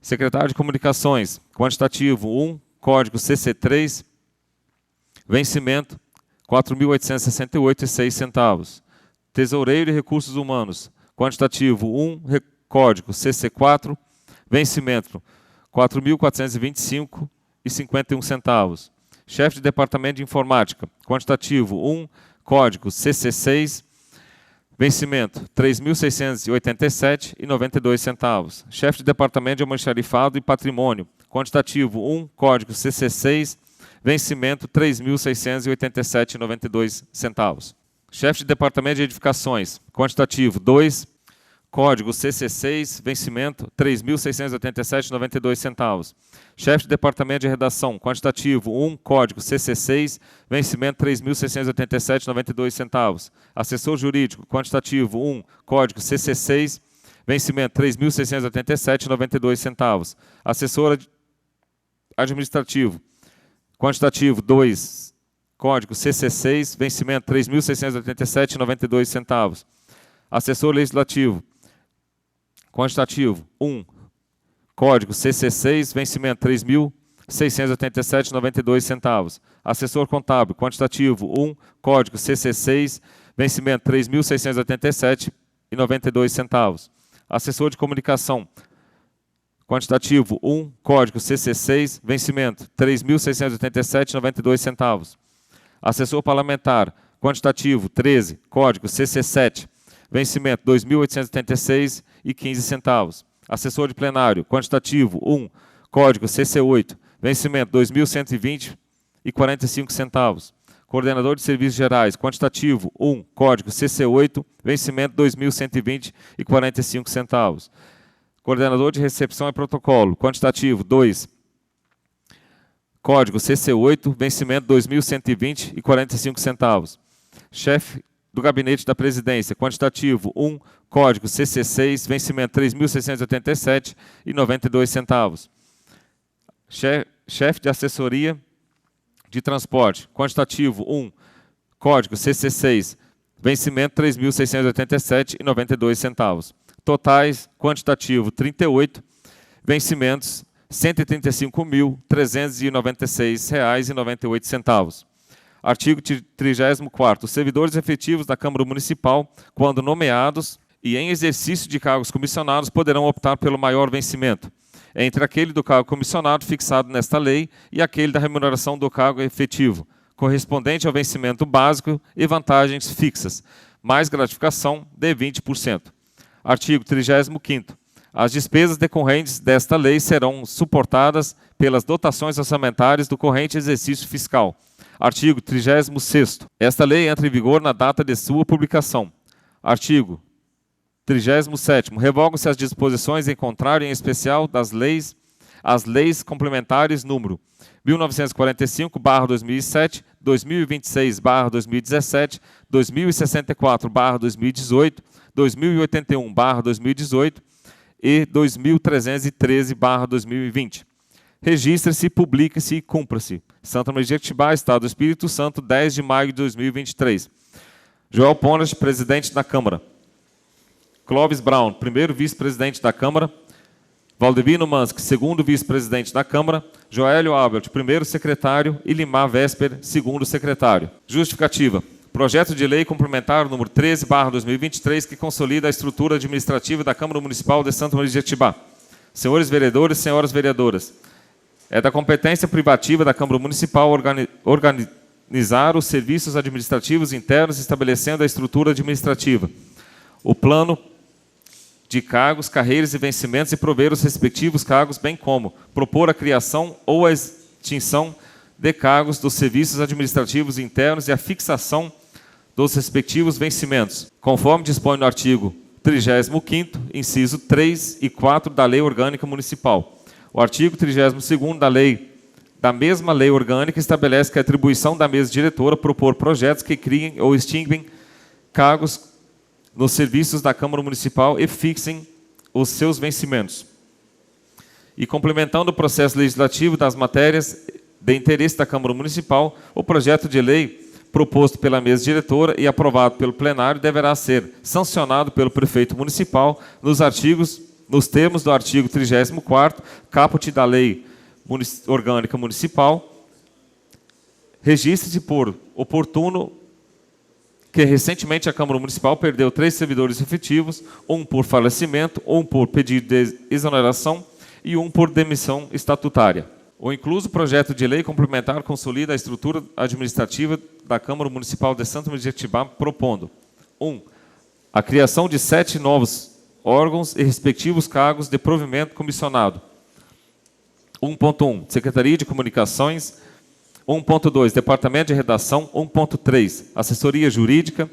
Secretário de Comunicações, quantitativo 1, código CC3, vencimento 4.868,06 centavos. Tesoureiro e Recursos Humanos, quantitativo 1, código CC4, vencimento 4.425,51 centavos. Chefe de Departamento de Informática, quantitativo 1, código CC6, vencimento 3.687,92 centavos. Chefe de Departamento de Almoxarifado e Patrimônio, quantitativo 1, código CC6, vencimento 3.687,92 centavos. Chefe de Departamento de Edificações, quantitativo 2, código CC6, vencimento 3.687,92 centavos. Chefe de Departamento de Redação, quantitativo 1, código CC6, vencimento 3.687,92 centavos. Assessor Jurídico, quantitativo 1, código CC6, vencimento 3.687,92 centavos. Assessor Administrativo, quantitativo 2, código CC6, vencimento 3.687,92 centavos. Assessor Legislativo, quantitativo 1, código CC6, vencimento 3.687,92 centavos. Assessor Contábil, quantitativo 1, código CC6, vencimento 3.687,92 centavos. Assessor de Comunicação, quantitativo 1, código CC6, vencimento 3.687,92 centavos. Assessor Parlamentar, quantitativo 13, código CC7, vencimento 2.886,15 centavos. Assessor de Plenário, quantitativo 1, código CC8, vencimento 2.120,45 centavos. Coordenador de Serviços Gerais, quantitativo 1, código CC8, vencimento 2.120,45 centavos. Coordenador de Recepção e Protocolo, quantitativo 2, código CC8, vencimento 2.120,45 centavos. Chefe do Gabinete da Presidência, quantitativo 1, código CC6, vencimento 3.687,92 centavos. Chefe de Assessoria de Transporte, quantitativo 1, código CC6, vencimento 3.687,92 centavos. Totais, quantitativo 38, vencimentos R$ 135.396,98 centavos. Artigo 34º. Os servidores efetivos da Câmara Municipal, quando nomeados e em exercício de cargos comissionados, poderão optar pelo maior vencimento, entre aquele do cargo comissionado fixado nesta lei e aquele da remuneração do cargo efetivo, correspondente ao vencimento básico e vantagens fixas, mais gratificação de 20%. Artigo 35º. As despesas decorrentes desta lei serão suportadas pelas dotações orçamentárias do corrente exercício fiscal. Artigo 36º. Esta lei entra em vigor na data de sua publicação. Artigo 37º. Revogam-se as disposições em contrário, em especial as leis complementares número 1945/2007, 2026/2017, 2064/2018, 2081/2018 e 2313/2020. Registre-se, publique-se e cumpra-se. Santa Maria de Jequitibá, Estado do Espírito Santo, 10 de maio de 2023. Joel Ponas, presidente da Câmara. Clóvis Brown, primeiro vice-presidente da Câmara. Valdivino Mansky, segundo vice-presidente da Câmara. Joélio Albert, primeiro secretário. E Limar Vesper, segundo secretário. Justificativa. Projeto de lei complementar número 13/2023, que consolida a estrutura administrativa da Câmara Municipal de Santa Maria de Jetibá. Senhores vereadores, senhoras vereadoras, é da competência privativa da Câmara Municipal organizar os serviços administrativos internos, estabelecendo a estrutura administrativa, o plano de cargos, carreiras e vencimentos e prover os respectivos cargos, bem como propor a criação ou a extinção de cargos dos serviços administrativos internos e a fixação dos respectivos vencimentos, conforme dispõe no artigo 35º, inciso 3 e 4 da Lei Orgânica Municipal. O artigo 32º da mesma Lei Orgânica estabelece que a atribuição da mesa diretora propor projetos que criem ou extinguem cargos nos serviços da Câmara Municipal e fixem os seus vencimentos. E complementando o processo legislativo das matérias de interesse da Câmara Municipal, o projeto de lei proposto pela mesa diretora e aprovado pelo plenário deverá ser sancionado pelo prefeito municipal nos termos do artigo 34º, caput da Lei Orgânica Municipal. Registre-se por oportuno que recentemente a Câmara Municipal perdeu 3 servidores efetivos, um por falecimento, um por pedido de exoneração e um por demissão estatutária. O incluso projeto de lei complementar consolida a estrutura administrativa da Câmara Municipal de Santa Maria de Jetibá, propondo: 1. A criação de 7 novos órgãos e respectivos cargos de provimento comissionado. 1.1. Secretaria de Comunicações. 1.2. Departamento de Redação. 1.3. Assessoria Jurídica.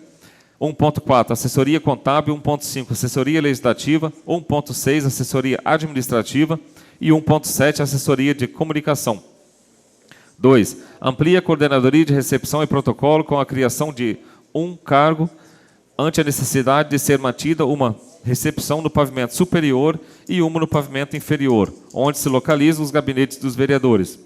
1.4. Assessoria Contábil. 1.5. Assessoria Legislativa. 1.6. Assessoria Administrativa. E 1.7, assessoria de comunicação. 2. Amplia a coordenadoria de recepção e protocolo com a criação de um cargo ante a necessidade de ser mantida uma recepção no pavimento superior e uma no pavimento inferior, onde se localizam os gabinetes dos vereadores.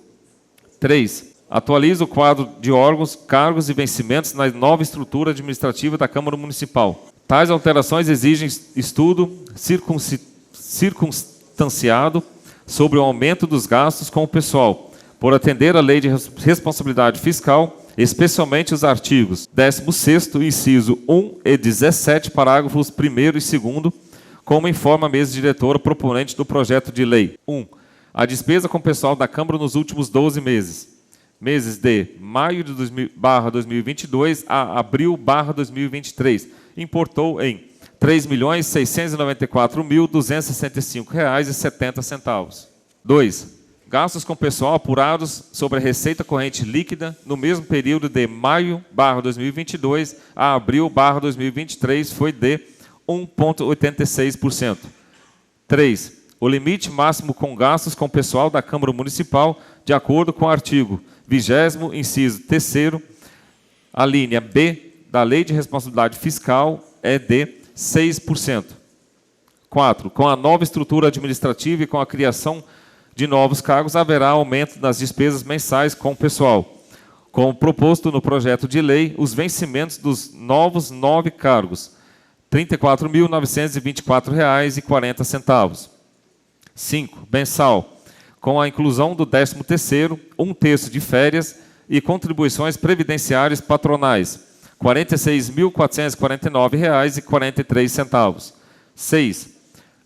3. Atualiza o quadro de órgãos, cargos e vencimentos na nova estrutura administrativa da Câmara Municipal. Tais alterações exigem estudo circunstanciado sobre o aumento dos gastos com o pessoal, por atender à Lei de Responsabilidade Fiscal, especialmente os artigos 16º, inciso 1 e 17, parágrafos 1º e 2º, como informa a mesa diretora proponente do projeto de lei. 1. A despesa com o pessoal da Câmara nos últimos 12 meses de maio de 2022 a abril 2023, importou em R$ 3.694.265,70. 2. Gastos com pessoal apurados sobre a receita corrente líquida no mesmo período de maio 2022 a abril 2023 foi de 1,86%. 3. O limite máximo com gastos com pessoal da Câmara Municipal, de acordo com o artigo 20º, inciso 3º, a linha B da Lei de Responsabilidade Fiscal, é de 6%. 4. Com a nova estrutura administrativa e com a criação de novos cargos, haverá aumento nas despesas mensais com o pessoal. Como proposto no projeto de lei, os vencimentos dos novos 9 cargos, R$ 34.924,40. 5. Mensal. Com a inclusão do 13º, 1/3 de férias e contribuições previdenciárias patronais, R$ 46.449,43. 6.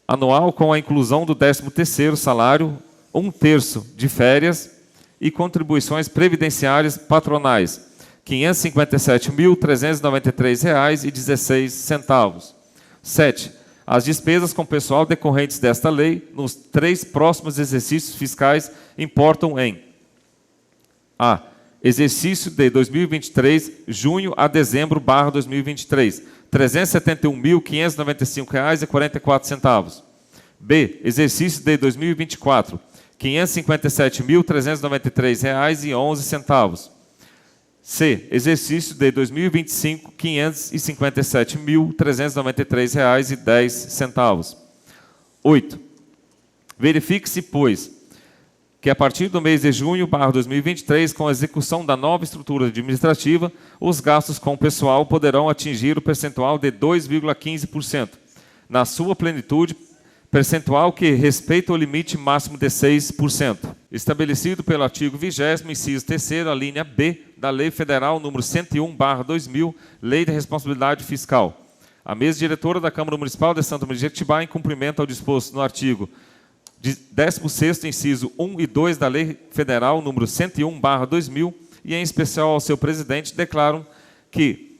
Anual com a inclusão do 13º salário, 1/3 de férias e contribuições previdenciárias patronais, R$ 557.393,16. 7. As despesas com pessoal decorrentes desta lei nos 3 próximos exercícios fiscais importam em: a. Exercício de 2023, junho a dezembro, 2023, R$ 371.595,44. B. Exercício de 2024, R$ 557.393,11. C. Exercício de 2025, R$ 557.393,10. 8. Verifique-se, pois, que a partir do mês de junho, 2023, com a execução da nova estrutura administrativa, os gastos com o pessoal poderão atingir o percentual de 2,15%, na sua plenitude, percentual que respeita o limite máximo de 6%, estabelecido pelo artigo 20º, inciso 3º, a linha B da Lei Federal número 101/2000, Lei de Responsabilidade Fiscal. A mesa diretora da Câmara Municipal de Santa Maria de Jetibá, em cumprimento ao disposto no artigo 16º, inciso 1 e 2 da Lei Federal número 101/2000, e em especial ao seu presidente, declaram que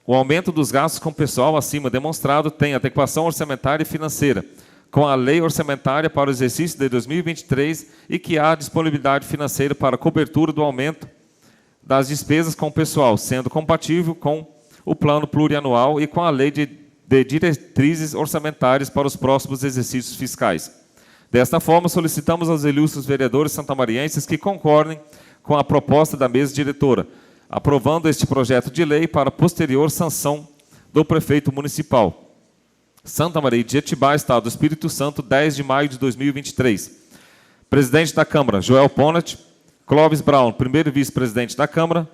o aumento dos gastos com pessoal acima demonstrado tem adequação orçamentária e financeira com a lei orçamentária para o exercício de 2023 e que há disponibilidade financeira para a cobertura do aumento das despesas com pessoal, sendo compatível com o plano plurianual e com a lei de diretrizes orçamentárias para os próximos exercícios fiscais. Desta forma, solicitamos aos ilustres vereadores santamarienses que concordem com a proposta da mesa diretora, aprovando este projeto de lei para posterior sanção do prefeito municipal. Santa Maria de Jetibá, Estado do Espírito Santo, 10 de maio de 2023. Presidente da Câmara, Joel Ponat. Clóvis Brown, primeiro vice-presidente da Câmara.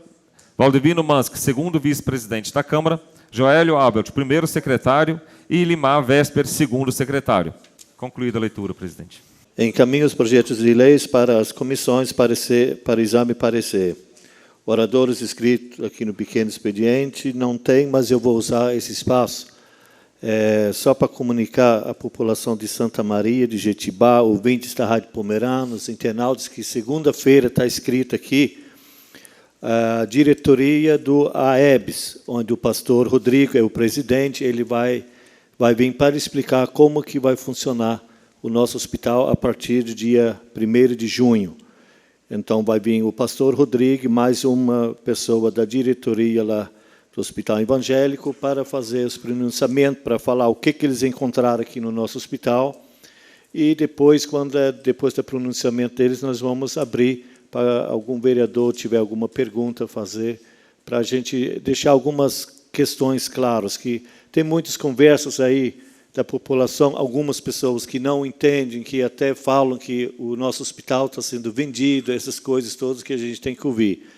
Valdivino Mansk, segundo vice-presidente da Câmara. Joélio Abelt, primeiro secretário. E Limar Vesper, segundo secretário. Concluída a leitura, presidente. Encaminho os projetos de leis para as comissões para exame e parecer. Oradores inscritos aqui no pequeno expediente, não tem, mas eu vou usar esse espaço só para comunicar à população de Santa Maria, de Jetibá, ouvintes da Rádio Pomeranos, internautas, que segunda-feira está escrito aqui a diretoria do AEBS, onde o pastor Rodrigo é o presidente, ele vai vir para explicar como que vai funcionar o nosso hospital a partir do dia 1º de junho. Então, vai vir o pastor Rodrigo, mais uma pessoa da diretoria lá do Hospital Evangélico para fazer os pronunciamentos, para falar o que eles encontraram aqui no nosso hospital. E depois, depois do pronunciamento deles, nós vamos abrir para algum vereador tiver alguma pergunta a fazer, para a gente deixar algumas questões claras, que tem muitas conversas aí da população, algumas pessoas que não entendem, que até falam que o nosso hospital está sendo vendido, essas coisas todas que a gente tem que ouvir.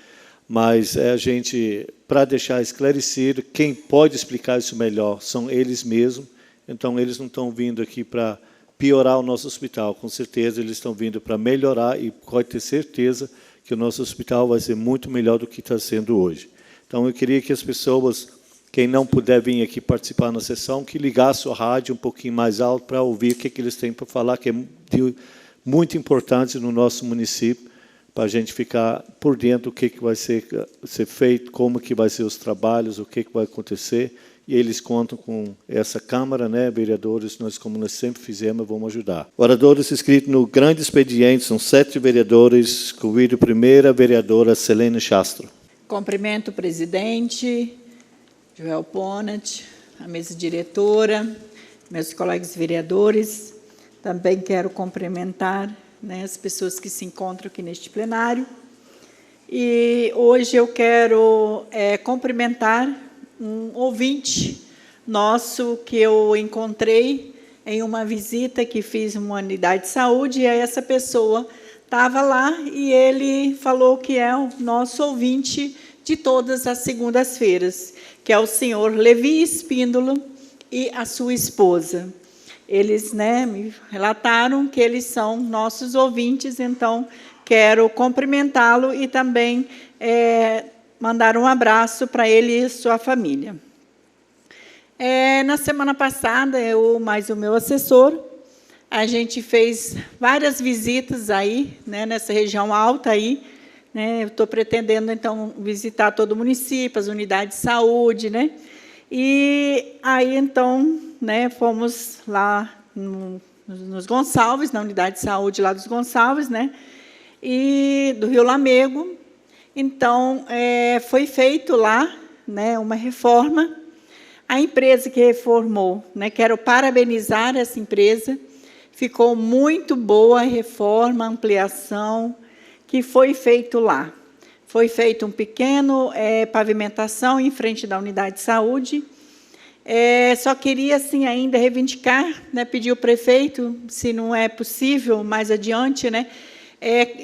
Mas a gente, para deixar esclarecido, quem pode explicar isso melhor são eles mesmos. Então, eles não estão vindo aqui para piorar o nosso hospital. Com certeza, eles estão vindo para melhorar e pode ter certeza que o nosso hospital vai ser muito melhor do que está sendo hoje. Então, eu queria que as pessoas, quem não puder vir aqui participar na sessão, que ligasse a rádio um pouquinho mais alto para ouvir o que eles têm para falar, que é muito importante no nosso município, para a gente ficar por dentro do que vai ser feito, como que vai ser os trabalhos, o que vai acontecer. E eles contam com essa Câmara, né, vereadores, como nós sempre fizemos, vamos ajudar. Oradores inscritos no grande expediente, são 7 vereadores, convido a primeira vereadora, Selene Chastro. Cumprimento o presidente, Joel Ponat, a mesa diretora, meus colegas vereadores. Também quero cumprimentar, né, as pessoas que se encontram aqui neste plenário. E hoje eu quero cumprimentar um ouvinte nosso que eu encontrei em uma visita que fiz em uma unidade de saúde, e essa pessoa estava lá e ele falou que é o nosso ouvinte de todas as segundas-feiras, que é o senhor Levi Espíndola e a sua esposa. Eles, né, me relataram que eles são nossos ouvintes, então quero cumprimentá-lo e também mandar um abraço para ele e sua família. Na semana passada, eu mais o meu assessor, a gente fez várias visitas aí, né, nessa região alta aí, né, eu estou pretendendo, então, visitar todo o município, as unidades de saúde, né, e aí, então, né, fomos lá nos Gonçalves, na unidade de saúde lá dos Gonçalves, né, e do Rio Lamego. Então, foi feito lá, né, uma reforma. A empresa que reformou, né, quero parabenizar essa empresa, ficou muito boa a reforma, a ampliação que foi feito lá. Foi feito um pequeno pavimentação em frente da unidade de saúde. Só queria, assim, ainda reivindicar, né, pedir ao prefeito, se não é possível, mais adiante, né,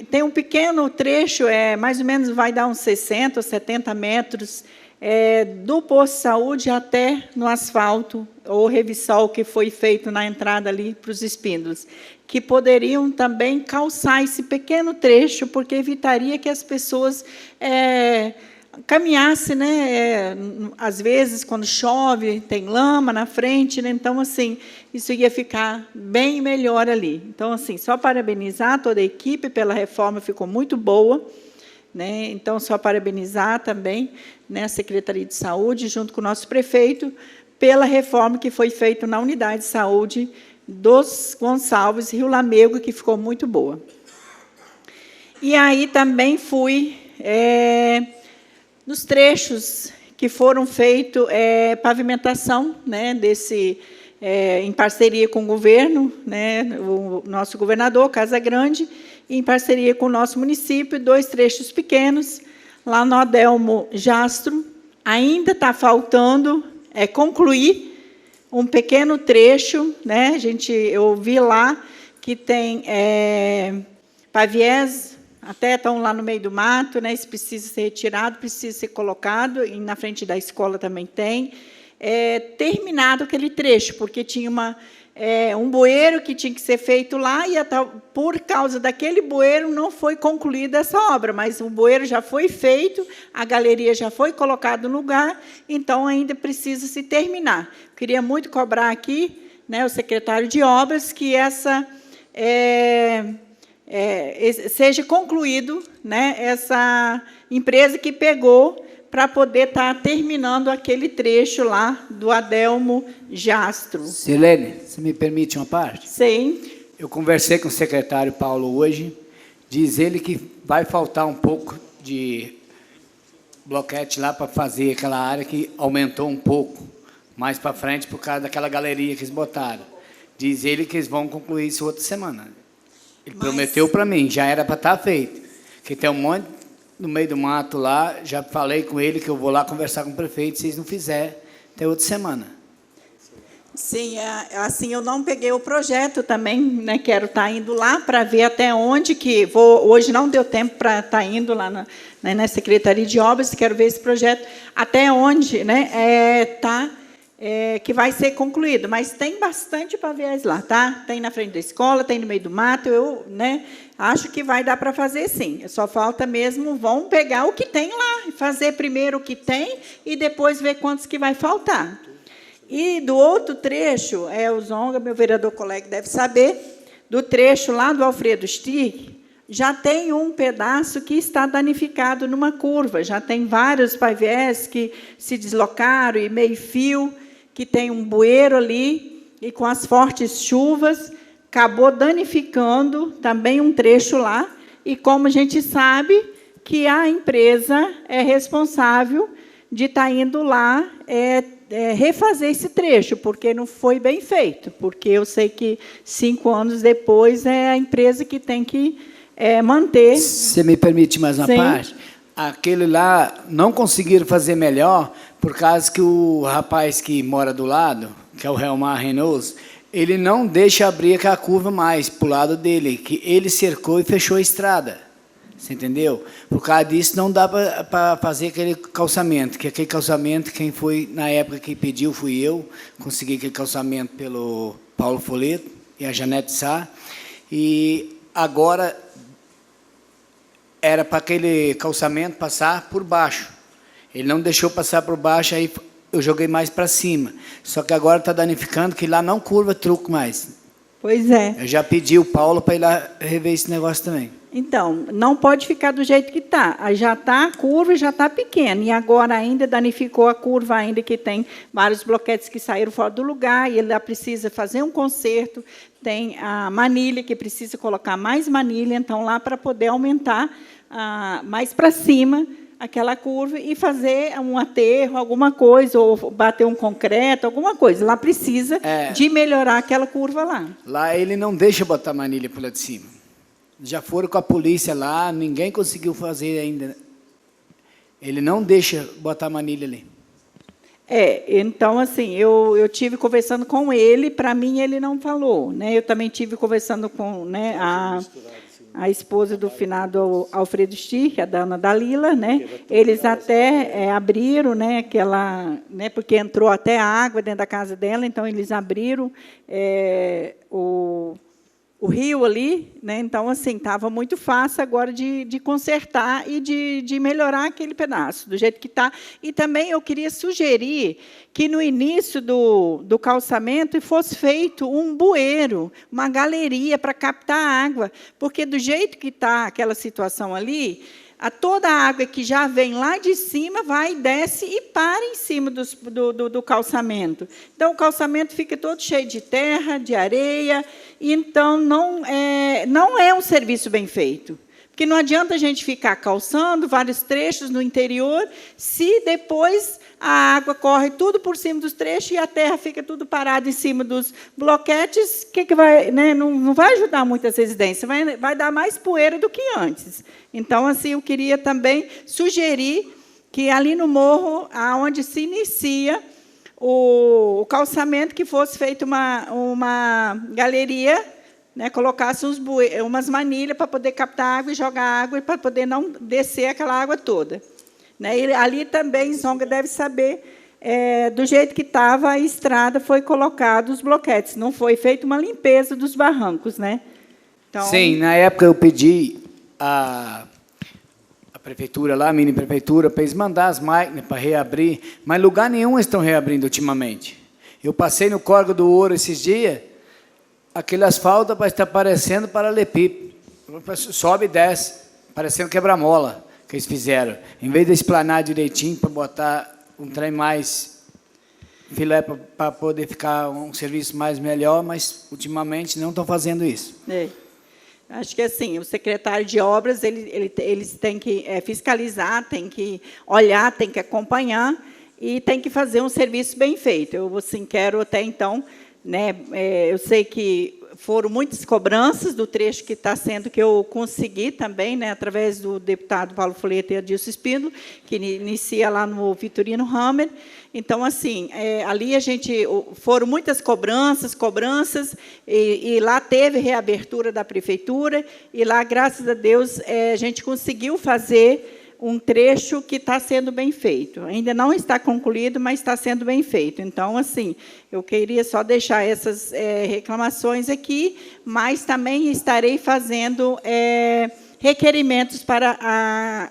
tem um pequeno trecho, mais ou menos vai dar uns 60 ou 70 metros do posto de saúde até no asfalto, ou revissol que foi feito na entrada ali para os espíndolos, que poderiam também calçar esse pequeno trecho, porque evitaria que as pessoas caminhassem, né? Às vezes, quando chove, tem lama na frente, né? Então, assim, isso ia ficar bem melhor ali. Então, assim, só parabenizar toda a equipe pela reforma, ficou muito boa, né? Então, só parabenizar também, né, a Secretaria de Saúde, junto com o nosso prefeito, pela reforma que foi feita na unidade de saúde dos Gonçalves, Rio Lamego, que ficou muito boa. E aí também fui nos trechos que foram feitos pavimentação, né, em parceria com o governo, né, o nosso governador, Casa Grande, e em parceria com o nosso município, 2 trechos pequenos, lá no Adelmo Jastro. Ainda está faltando concluir um pequeno trecho, né? Eu vi lá que tem paviés, até estão lá no meio do mato, né? Isso precisa ser retirado, precisa ser colocado, e na frente da escola também tem. Terminado aquele trecho, porque tinha um bueiro que tinha que ser feito lá, e por causa daquele bueiro não foi concluída essa obra, mas o bueiro já foi feito, a galeria já foi colocada no lugar, então ainda precisa se terminar. Queria muito cobrar aqui, né, o secretário de obras, que seja concluído, né, essa empresa que pegou para poder estar terminando aquele trecho lá do Adelmo Jastro. Silene, você me permite uma parte? Sim. Eu conversei com o secretário Paulo hoje, diz ele que vai faltar um pouco de bloquete lá para fazer aquela área que aumentou um pouco mais para frente por causa daquela galeria que eles botaram. Diz ele que eles vão concluir isso outra semana. Ele prometeu para mim, já era para estar feito, que tem um monte no meio do mato lá, já falei com ele que eu vou lá conversar com o prefeito, se eles não fizerem, até outra semana. Sim, assim, eu não peguei o projeto também, né, quero estar indo lá para ver até onde que vou. Hoje não deu tempo para estar indo lá na Secretaria de Obras, quero ver esse projeto, até onde, né, que vai ser concluído, mas tem bastante paviés lá, tá? Tem na frente da escola, tem no meio do mato, né, acho que vai dar para fazer, sim. Só falta mesmo, vão pegar o que tem lá, fazer primeiro o que tem e depois ver quantos que vai faltar. E do outro trecho, o Zonga, meu vereador colega deve saber, do trecho lá do Alfredo Stick, já tem um pedaço que está danificado numa curva, já tem vários paviés que se deslocaram e meio fio, que tem um bueiro ali, e com as fortes chuvas, acabou danificando também um trecho lá, e como a gente sabe que a empresa é responsável de estar indo lá refazer esse trecho, porque não foi bem feito, porque eu sei que 5 anos depois é a empresa que tem que manter. Você me permite mais uma parte? Aquele lá não conseguiram fazer melhor, por causa que o rapaz que mora do lado, que é o Helmar Renault, ele não deixa abrir aquela curva mais para o lado dele, que ele cercou e fechou a estrada. Você entendeu? Por causa disso, não dá para fazer aquele calçamento, que aquele calçamento, quem foi, na época que pediu, fui eu, consegui aquele calçamento pelo Paulo Foleto e a Janete Sá, e agora era para aquele calçamento passar por baixo. Ele não deixou passar por baixo, aí eu joguei mais para cima. Só que agora está danificando, que lá não curva truco mais. Pois é. Eu já pedi o Paulo para ir lá rever esse negócio também. Então, não pode ficar do jeito que está. Já está a curva, já está pequena. E agora ainda danificou a curva, ainda que tem vários bloquetes que saíram fora do lugar, e ele precisa fazer um conserto. Tem a manilha, que precisa colocar mais manilha, então, lá para poder aumentar mais para cima aquela curva e fazer um aterro, alguma coisa, ou bater um concreto, alguma coisa. Lá precisa de melhorar aquela curva lá. Lá ele não deixa botar manilha por lá de cima. Já foram com a polícia lá, ninguém conseguiu fazer ainda. Ele não deixa botar manilha ali. Então, assim, eu tive conversando com ele, para mim ele não falou, né? Eu também tive conversando com, né, a esposa do finado Alfredo Stich, a dona Dalila, né? Eles até abriram, né, aquela, né, porque entrou até a água dentro da casa dela, então eles abriram o rio ali, né? Então, assim, estava muito fácil agora de consertar e de melhorar aquele pedaço, do jeito que está. E também eu queria sugerir que, no início do calçamento, fosse feito um bueiro, uma galeria para captar a água, porque, do jeito que está aquela situação ali, toda a água que já vem lá de cima vai, desce e para em cima do calçamento. Então, o calçamento fica todo cheio de terra, de areia, e, então, não é um serviço bem feito. Porque não adianta a gente ficar calçando vários trechos no interior, se depois a água corre tudo por cima dos trechos e a terra fica tudo parada em cima dos bloquetes, que vai, né, não vai ajudar muito as residências, vai dar mais poeira do que antes. Então, assim, eu queria também sugerir que, ali no morro, onde se inicia o calçamento, que fosse feita uma galeria, né, colocasse umas manilhas para poder captar água e jogar água, e para poder não descer aquela água toda. Né, e ali também, Zonga deve saber, do jeito que estava a estrada, foi colocado os bloquetes, não foi feita uma limpeza dos barrancos. Né? Então, sim, na época eu pedi a prefeitura lá, a mini prefeitura, para eles mandar as máquinas para reabrir, mas lugar nenhum estão reabrindo ultimamente. Eu passei no Córrego do Ouro esses dias, aquele asfalto está parecendo paralelepípedo, sobe e desce, parecendo quebra-mola que eles fizeram. Em vez de esplanar direitinho para botar um trem mais filé para poder ficar um serviço mais melhor, mas ultimamente não estão fazendo isso. Acho que, assim, o secretário de obras, eles têm que fiscalizar, têm que olhar, têm que acompanhar e têm que fazer um serviço bem feito. Eu, assim, quero até então, né, eu sei que foram muitas cobranças do trecho que está sendo, que eu consegui também, né, através do deputado Paulo Foleta e Adilson Espíndola, que inicia lá no Vitorino Hammer. Então, assim, ali foram muitas cobranças, e lá teve reabertura da prefeitura, e lá, graças a Deus, a gente conseguiu fazer um trecho que está sendo bem feito. Ainda não está concluído, mas está sendo bem feito. Então, assim, eu queria só deixar essas reclamações aqui, mas também estarei fazendo requerimentos para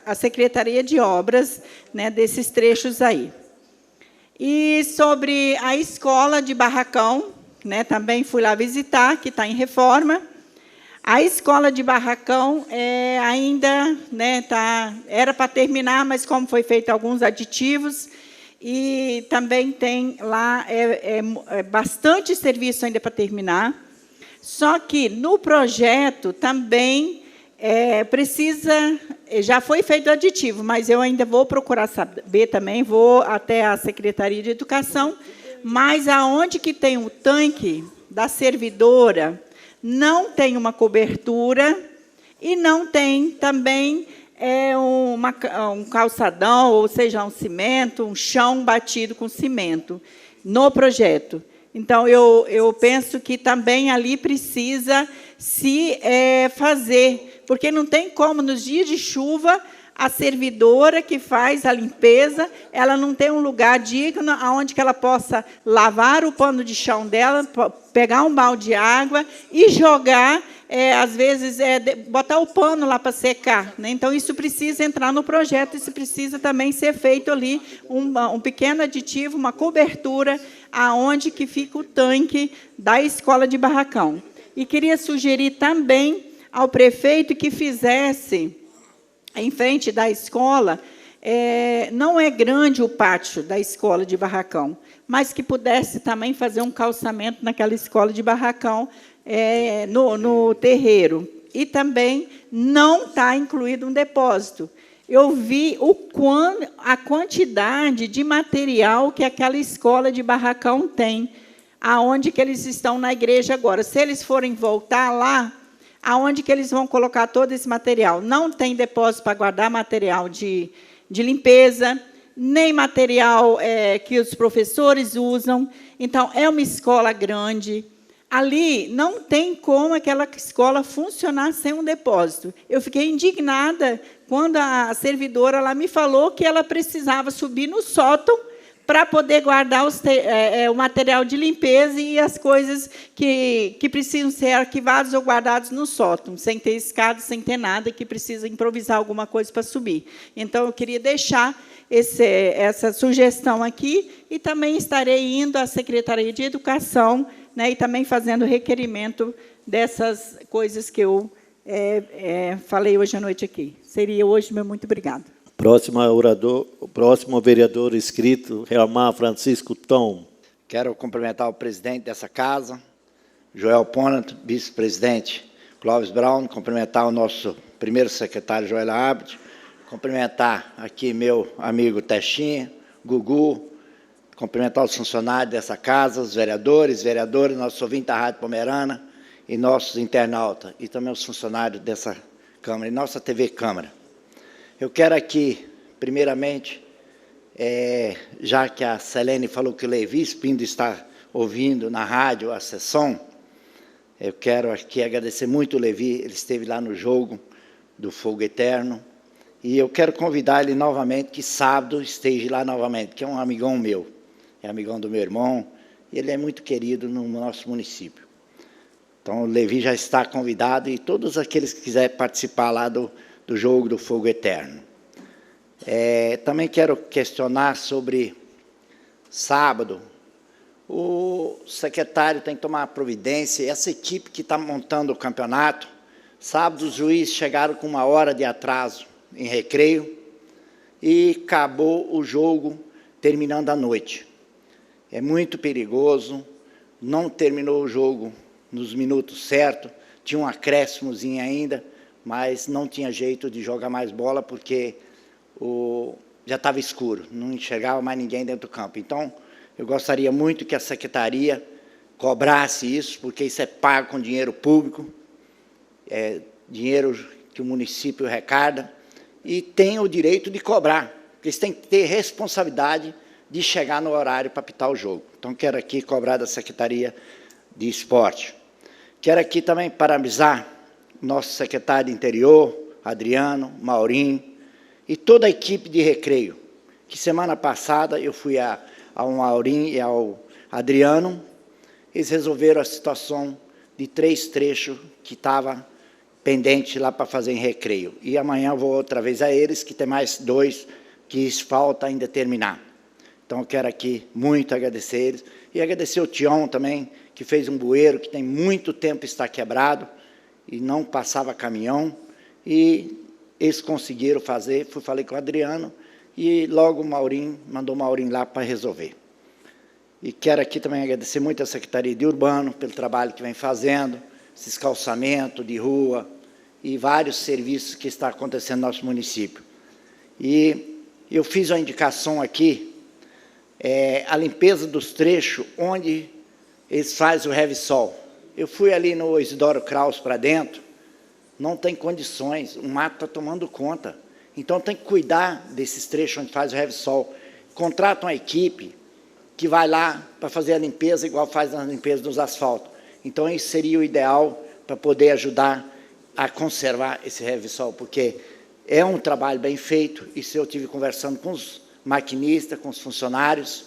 a Secretaria de Obras, né, desses trechos aí. E sobre a escola de Barracão, né, também fui lá visitar, que está em reforma. A escola de Barracão ainda, né, era para terminar, mas como foi feito alguns aditivos, e também tem lá bastante serviço ainda para terminar. Só que no projeto também já foi feito o aditivo, mas eu ainda vou procurar saber também, vou até a Secretaria de Educação, mas aonde que tem o tanque da servidora, não tem uma cobertura e não tem também um calçadão, ou seja, um cimento, um chão batido com cimento no projeto. Então, eu penso que também ali precisa se fazer, porque não tem como, nos dias de chuva, a servidora que faz a limpeza, ela não tem um lugar digno onde que ela possa lavar o pano de chão dela, pegar um balde de água e jogar, às vezes, botar o pano lá para secar. Né? Então, isso precisa entrar no projeto, isso precisa também ser feito ali, um pequeno aditivo, uma cobertura, aonde que fica o tanque da escola de Barracão. E queria sugerir também ao prefeito que fizesse, em frente da escola, não é grande o pátio da escola de Barracão, mas que pudesse também fazer um calçamento naquela escola de Barracão, no terreiro. E também não está incluído um depósito. Eu vi a quantidade de material que aquela escola de Barracão tem, aonde que eles estão na igreja agora. Se eles forem voltar lá, aonde que eles vão colocar todo esse material? Não tem depósito para guardar material de limpeza, nem material que os professores usam. Então, é uma escola grande. ali não tem como aquela escola funcionar sem um depósito. Eu fiquei indignada quando a servidora lá me falou que ela precisava subir no sótão para poder guardar o material de limpeza e as coisas que precisam ser arquivadas ou guardadas no sótão, sem ter escada, sem ter nada, que precisa improvisar alguma coisa para subir. Então, eu queria deixar essa sugestão aqui e também estarei indo à Secretaria de Educação, né, e também fazendo requerimento dessas coisas que eu falei hoje à noite aqui. Seria hoje, meu muito obrigado. O próximo vereador inscrito, Realmar Francisco Tom. Quero cumprimentar o presidente dessa casa, Joel Ponat, vice-presidente Clóvis Brown, cumprimentar o nosso primeiro secretário, Joel Abd, cumprimentar aqui meu amigo Testinha, Gugu, cumprimentar os funcionários dessa casa, os vereadores, nossos ouvintes da Rádio Pomerana e nossos internautas, e também os funcionários dessa Câmara, e nossa TV Câmara. Eu quero aqui, primeiramente, já que a Selene falou que o Levi Espindo está ouvindo na rádio a sessão, eu quero aqui agradecer muito o Levi, ele esteve lá no jogo do Fogo Eterno, e eu quero convidar ele novamente, que sábado esteja lá novamente, que é um amigão meu, é amigão do meu irmão, e ele é muito querido no nosso município. Então, o Levi já está convidado, e todos aqueles que quiserem participar lá do jogo do Fogo Eterno. Também quero questionar sobre sábado. O secretário tem que tomar providência, essa equipe que está montando o campeonato, sábado os juízes chegaram com 1 hora de atraso em recreio e acabou o jogo terminando à noite. É muito perigoso, não terminou o jogo nos minutos certos, tinha um acréscimozinho ainda, mas não tinha jeito de jogar mais bola, porque já estava escuro, não enxergava mais ninguém dentro do campo. Então, eu gostaria muito que a secretaria cobrasse isso, porque isso é pago com dinheiro público, é dinheiro que o município arrecada, e tem o direito de cobrar, porque eles têm que ter responsabilidade de chegar no horário para apitar o jogo. Então, quero aqui cobrar da Secretaria de Esporte. Quero aqui também parabenizar nosso secretário de Interior, Adriano, Maurinho, e toda a equipe de recreio, que semana passada eu fui ao Maurinho e ao Adriano, eles resolveram a situação de 3 trechos que estava pendente lá para fazer em recreio. E amanhã eu vou outra vez a eles, que tem mais 2 que falta ainda terminar. Então, eu quero aqui muito agradecer eles, e agradecer o Tião também, que fez um bueiro que tem muito tempo está quebrado, e não passava caminhão, e eles conseguiram fazer. Falei com o Adriano, e logo o Maurinho, mandou o Maurinho lá para resolver. E quero aqui também agradecer muito a Secretaria de Urbano, pelo trabalho que vem fazendo, esses calçamentos de rua, e vários serviços que está acontecendo no nosso município. E eu fiz uma indicação aqui, a limpeza dos trechos onde eles fazem o Revsol. Eu fui ali no Isidoro Kraus para dentro, não tem condições, o mato está tomando conta. Então, tem que cuidar desses trechos onde faz o Revsol. Contrata uma equipe que vai lá para fazer a limpeza, igual faz a limpeza dos asfaltos. Então, isso seria o ideal para poder ajudar a conservar esse Revsol, porque é um trabalho bem feito, isso eu tive conversando com os maquinistas, com os funcionários,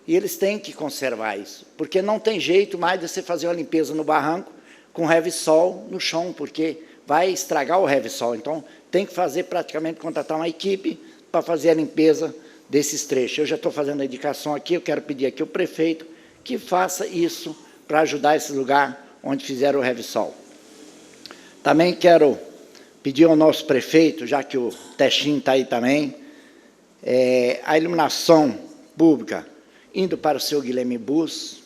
e eles têm que conservar isso, porque não tem jeito mais de você fazer uma limpeza no barranco com Revsol no chão, porque vai estragar o Revsol. Então, tem que fazer praticamente, contratar uma equipe para fazer a limpeza desses trechos. Eu já estou fazendo a indicação aqui, eu quero pedir aqui ao prefeito que faça isso para ajudar esse lugar onde fizeram o Revsol. Também quero pedir ao nosso prefeito, já que o Testinho está aí também, a iluminação pública indo para o seu Guilherme Bus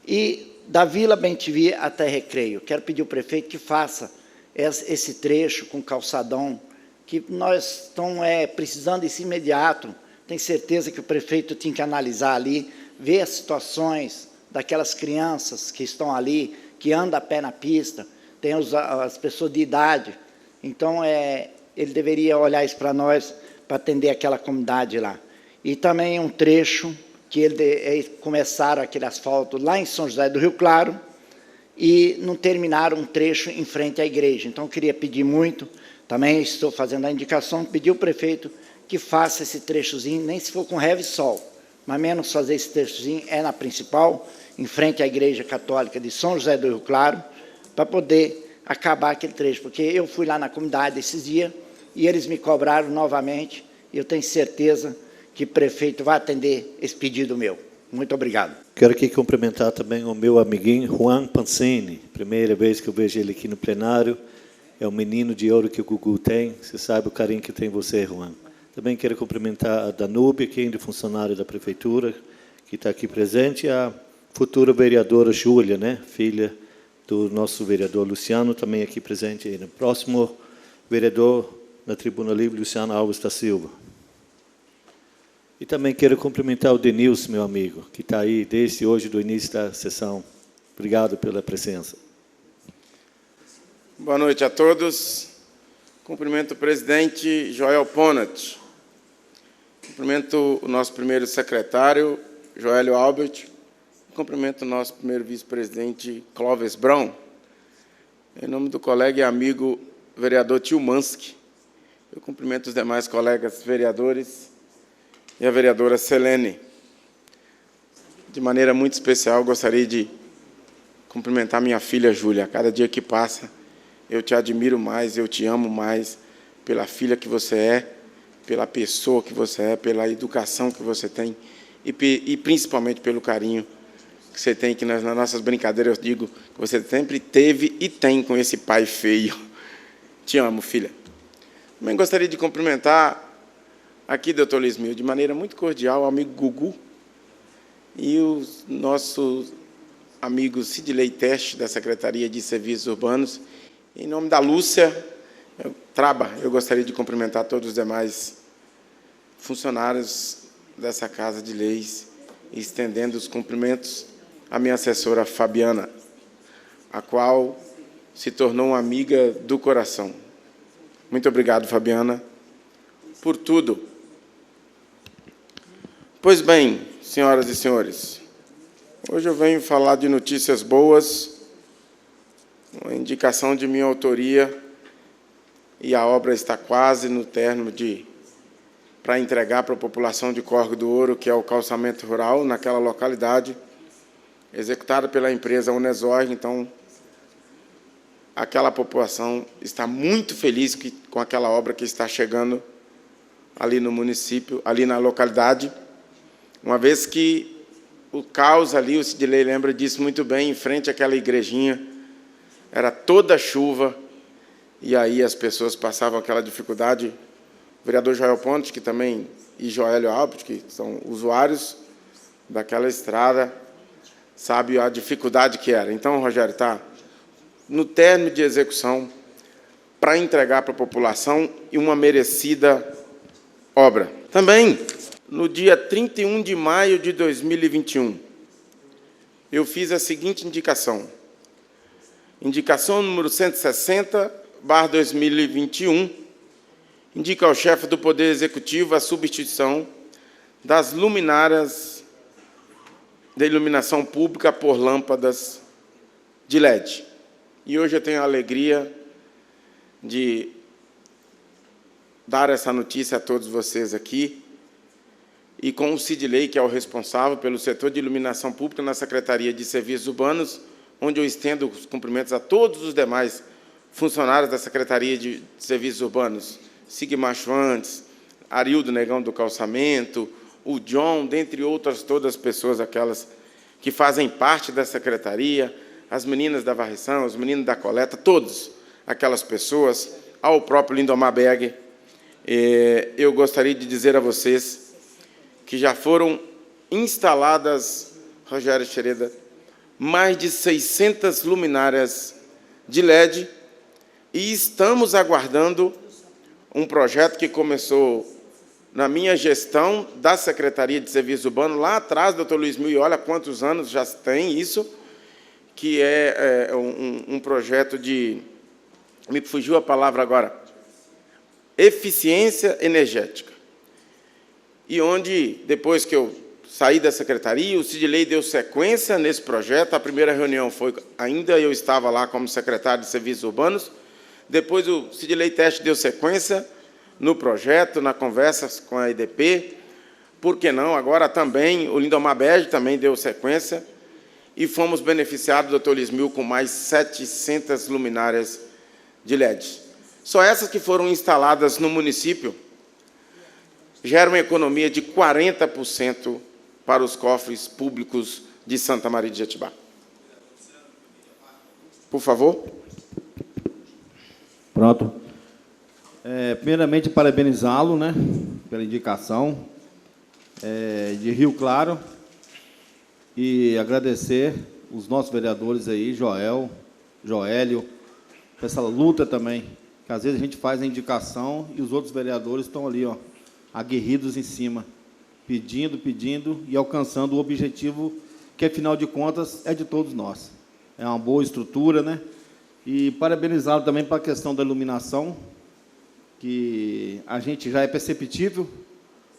e da Vila Bem-TV até Recreio. Quero pedir ao prefeito que faça esse trecho com calçadão, que nós estamos precisando desse imediato. Tenho certeza que o prefeito tinha que analisar ali, ver as situações daquelas crianças que estão ali, que andam a pé na pista, tem as pessoas de idade. Então, ele deveria olhar isso para nós, para atender aquela comunidade lá. E também um trecho que começaram aquele asfalto lá em São José do Rio Claro, e não terminaram um trecho em frente à igreja. Então, eu queria pedir muito, também estou fazendo a indicação, pedir ao prefeito que faça esse trechozinho, nem se for com reve sol, mas menos fazer esse trechozinho, é na principal, em frente à Igreja Católica de São José do Rio Claro, para poder acabar aquele trecho, porque eu fui lá na comunidade esses dias e eles me cobraram novamente, e eu tenho certeza que o prefeito vai atender esse pedido meu. Muito obrigado. Quero aqui cumprimentar também o meu amiguinho Juan Pancini, primeira vez que eu vejo ele aqui no plenário, é o menino de ouro que o Gugu tem, você sabe o carinho que tem você, Juan. Também quero cumprimentar a Danúbia, que é funcionária da prefeitura, que está aqui presente, e a futura vereadora Júlia, né, filha do nosso vereador Luciano, também aqui presente. Aí, no próximo vereador na Tribuna Livre, Luciano Alves da Silva. E também quero cumprimentar o Denilson, meu amigo, que está aí desde hoje, do início da sessão. Obrigado pela presença. Boa noite a todos. Cumprimento o presidente Joel Ponat. Cumprimento o nosso primeiro secretário, Joélio Albert. Cumprimento o nosso primeiro vice-presidente, Clóvis Brown. Em nome do colega e amigo vereador Tilmansky, eu cumprimento os demais colegas vereadores e a vereadora Selene. De maneira muito especial, gostaria de cumprimentar minha filha Júlia. A cada dia que passa, eu te admiro mais, eu te amo mais pela filha que você é, pela pessoa que você é, pela educação que você tem e principalmente pelo carinho que você tem, que nas nossas brincadeiras eu digo que você sempre teve e tem com esse pai feio. Te amo, filha. Também gostaria de cumprimentar aqui, doutor Lismil, de maneira muito cordial, o amigo Gugu e os nossos amigos Sidley Teste, da Secretaria de Serviços Urbanos. Em nome da Lúcia Traba, eu gostaria de cumprimentar todos os demais funcionários dessa Casa de Leis, estendendo os cumprimentos à minha assessora Fabiana, a qual se tornou uma amiga do coração. Muito obrigado, Fabiana, por tudo. Pois bem, senhoras e senhores, hoje eu venho falar de notícias boas, uma indicação de minha autoria, e a obra está quase no término para entregar para a população de Córrego do Ouro, que é o calçamento rural, naquela localidade, executada pela empresa Unesorg. Então, aquela população está muito feliz com aquela obra que está chegando ali no município, ali na localidade, uma vez que o caos ali, o Sidley lembra disso muito bem, em frente àquela igrejinha, era toda chuva, e aí as pessoas passavam aquela dificuldade. O vereador Joel Pontes, que também, e Joélio Albert, que são usuários daquela estrada, sabe a dificuldade que era. Então, Rogério, está no término de execução para entregar para a população e uma merecida obra. Também, no dia 31 de maio de 2021, eu fiz a seguinte indicação. Indicação número 160/2021, indica ao chefe do Poder Executivo a substituição das luminárias de iluminação pública por lâmpadas de LED. E hoje eu tenho a alegria de dar essa notícia a todos vocês aqui, e com o Sidley, que é o responsável pelo setor de iluminação pública na Secretaria de Serviços Urbanos, onde eu estendo os cumprimentos a todos os demais funcionários da Secretaria de Serviços Urbanos, Sigmar Schwantz, Arildo Negão do Calçamento, o John, dentre outras todas as pessoas, aquelas que fazem parte da Secretaria, as meninas da varrição, os meninos da coleta, todos aquelas pessoas, ao próprio Lindomar Berg. Eu gostaria de dizer a vocês que já foram instaladas, Rogério Xereda, mais de 600 luminárias de LED, e estamos aguardando um projeto que começou na minha gestão da Secretaria de Serviços Urbanos, lá atrás, doutor Luiz Mil, e olha quantos anos já tem isso, que é um projeto de, me fugiu a palavra agora, eficiência energética. E onde, depois que eu saí da secretaria, o Sidley deu sequência nesse projeto. A primeira reunião foi, ainda eu estava lá como secretário de Serviços Urbanos. Depois o Sidley Teste deu sequência no projeto, na conversa com a EDP. Por que não? Agora também, o Lindomar Bege também deu sequência. E fomos beneficiados, doutor Lismil, com mais 700 luminárias de LED. Só essas que foram instaladas no município geram uma economia de 40% para os cofres públicos de Santa Maria de Jetibá. Por favor. Pronto. Primeiramente, parabenizá-lo, né, pela indicação de Rio Claro e agradecer os nossos vereadores aí, Joélio, essa luta também, que às vezes a gente faz a indicação e os outros vereadores estão ali, ó, aguerridos em cima, pedindo e alcançando o objetivo que, afinal de contas, é de todos nós. É uma boa estrutura, né? E parabenizá-lo também para a questão da iluminação, que a gente já é perceptível,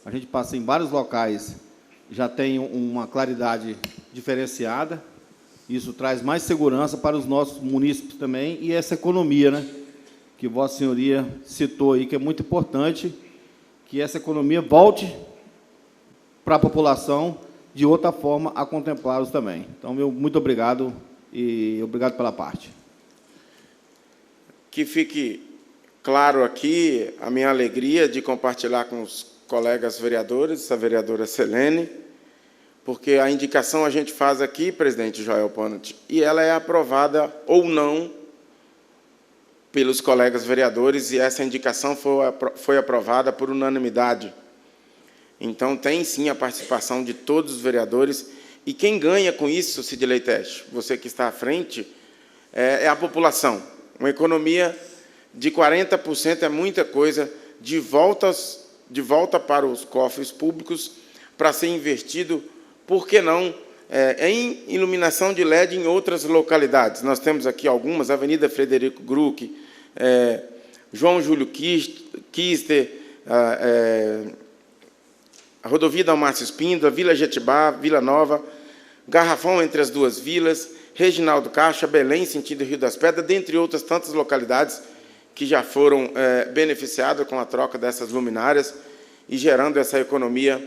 a gente passa em vários locais, já tem uma claridade diferenciada, isso traz mais segurança para os nossos munícipes também, e essa economia, né, que Vossa Senhoria citou aí, que é muito importante, que essa economia volte para a população de outra forma a contemplá-los também. Então, muito obrigado e obrigado pela parte. Que fique claro aqui a minha alegria de compartilhar com os colegas vereadores, a vereadora Selene, porque a indicação a gente faz aqui, presidente Joel Ponant, e ela é aprovada ou não pelos colegas vereadores, e essa indicação foi aprovada por unanimidade. Então, tem sim a participação de todos os vereadores, e quem ganha com isso, Sidley Teste, você que está à frente, é a população. Uma economia de 40% é muita coisa, de volta para os cofres públicos, para ser investido, por que não, em iluminação de LED em outras localidades. Nós temos aqui algumas, Avenida Frederico Gruc, João Júlio Kister, a rodovia Dalmácio Espíndola, Vila Jetibá, Vila Nova, Garrafão entre as duas vilas, Reginaldo Caixa, Belém, sentido Rio das Pedras, dentre outras tantas localidades que já foram beneficiadas com a troca dessas luminárias e gerando essa economia